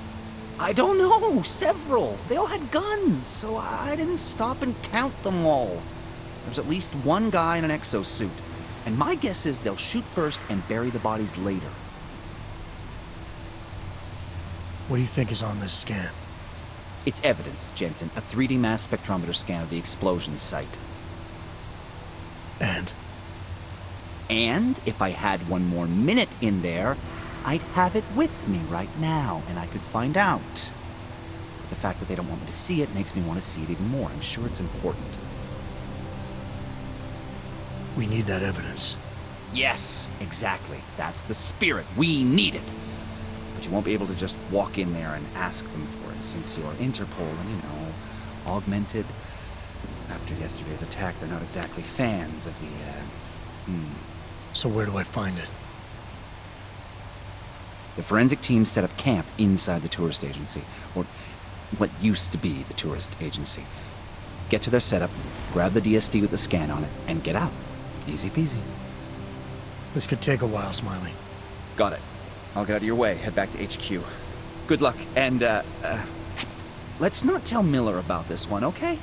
I don't know! Several! They all had guns, so I didn't stop and count them all. There's at least one guy in an exosuit, and my guess is they'll shoot first and bury the bodies later. What do you think is on this scan? It's evidence, Jensen. A 3D mass spectrometer scan of the explosion site. And? And if I had one more minute in there, I'd have it with me right now, and I could find out. The fact that they don't want me to see it makes me want to see it even more. I'm sure it's important. We need that evidence. Yes, exactly. That's the spirit. We need it. But you won't be able to just walk in there and ask them for it, since you're Interpol and, you know, augmented. After yesterday's attack, they're not exactly fans of the, So where do I find it? The forensic team set up camp inside the tourist agency, or what used to be the tourist agency. Get to their setup, grab the DSD with the scan on it, and get out. Easy peasy. This could take a while, Smiley. Got it. I'll get out of your way, head back to HQ. Good luck, and, let's not tell Miller about this one, okay?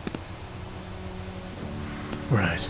Right.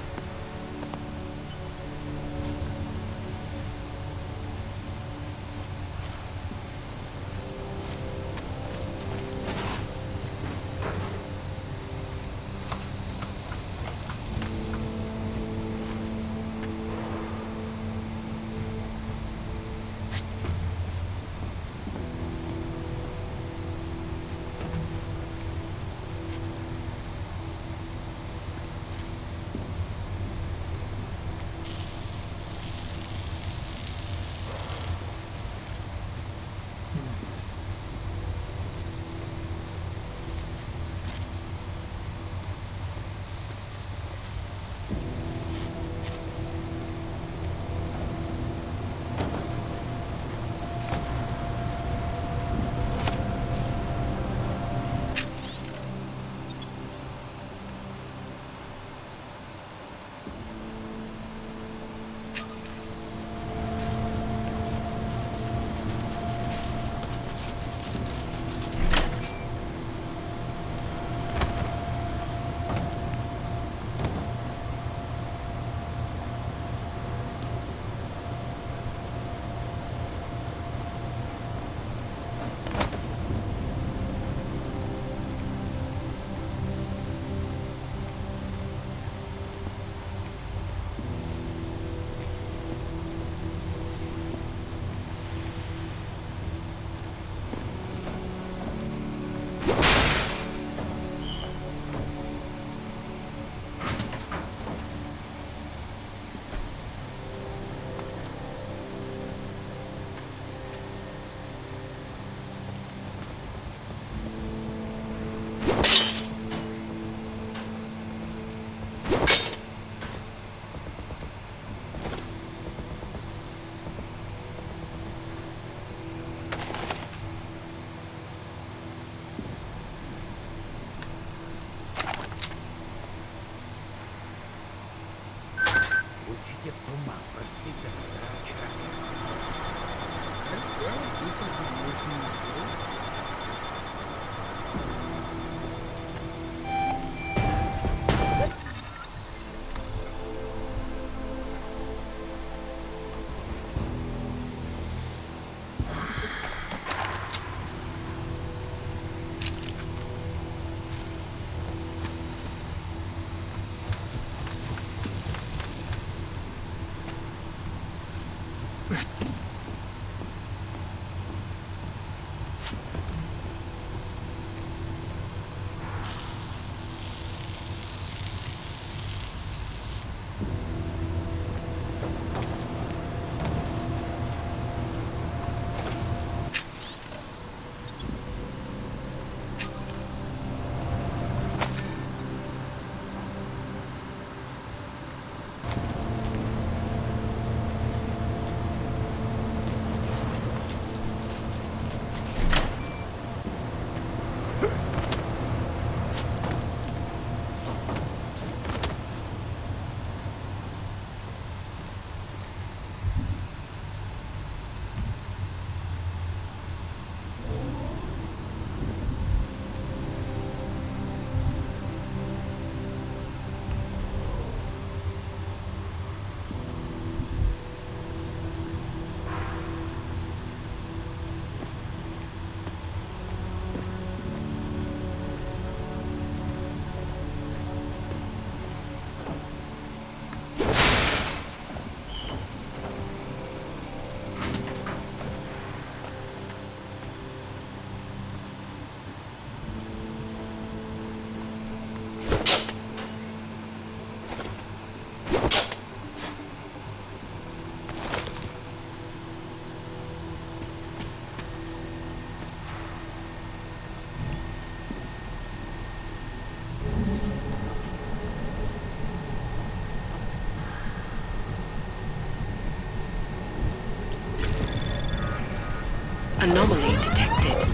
Anomaly detected.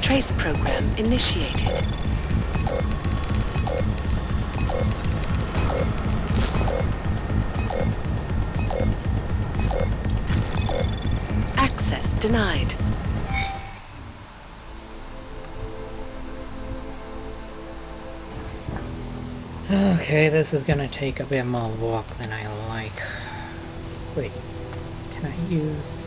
Trace program initiated. Access denied. Okay, this is gonna take a bit more walk than I like. Wait, can I use...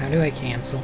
how do I cancel?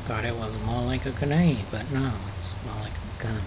Thought it was more like a grenade, but no, it's more like a gun.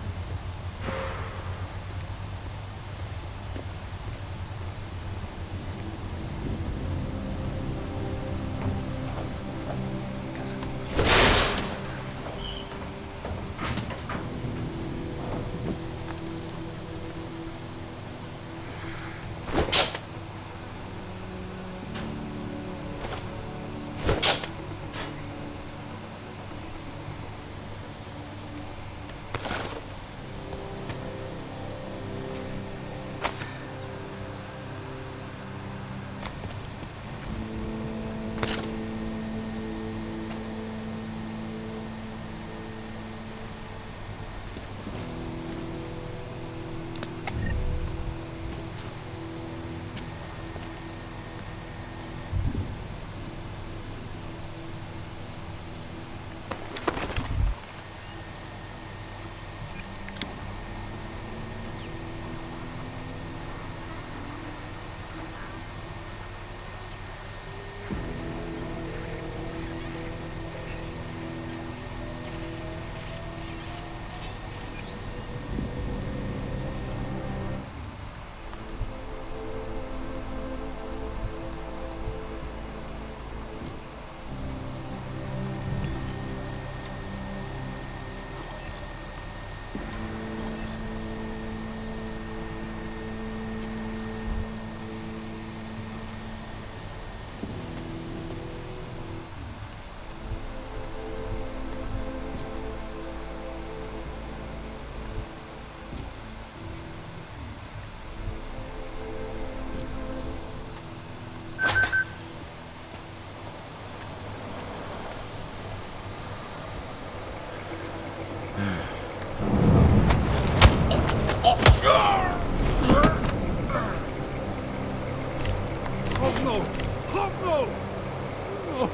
Oh no! Oh no! Oh.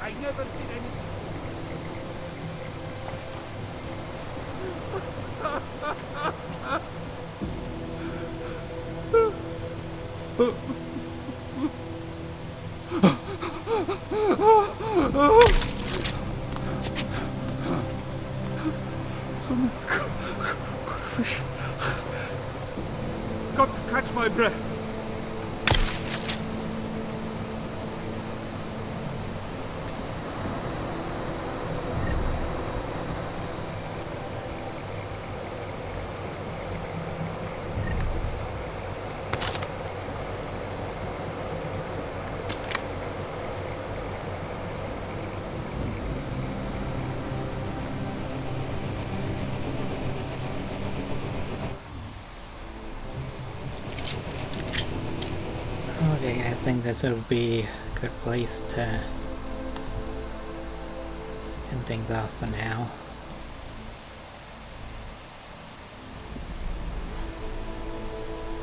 I never did anything. Got to catch my breath. Okay, I think this would be a good place to end things off for now.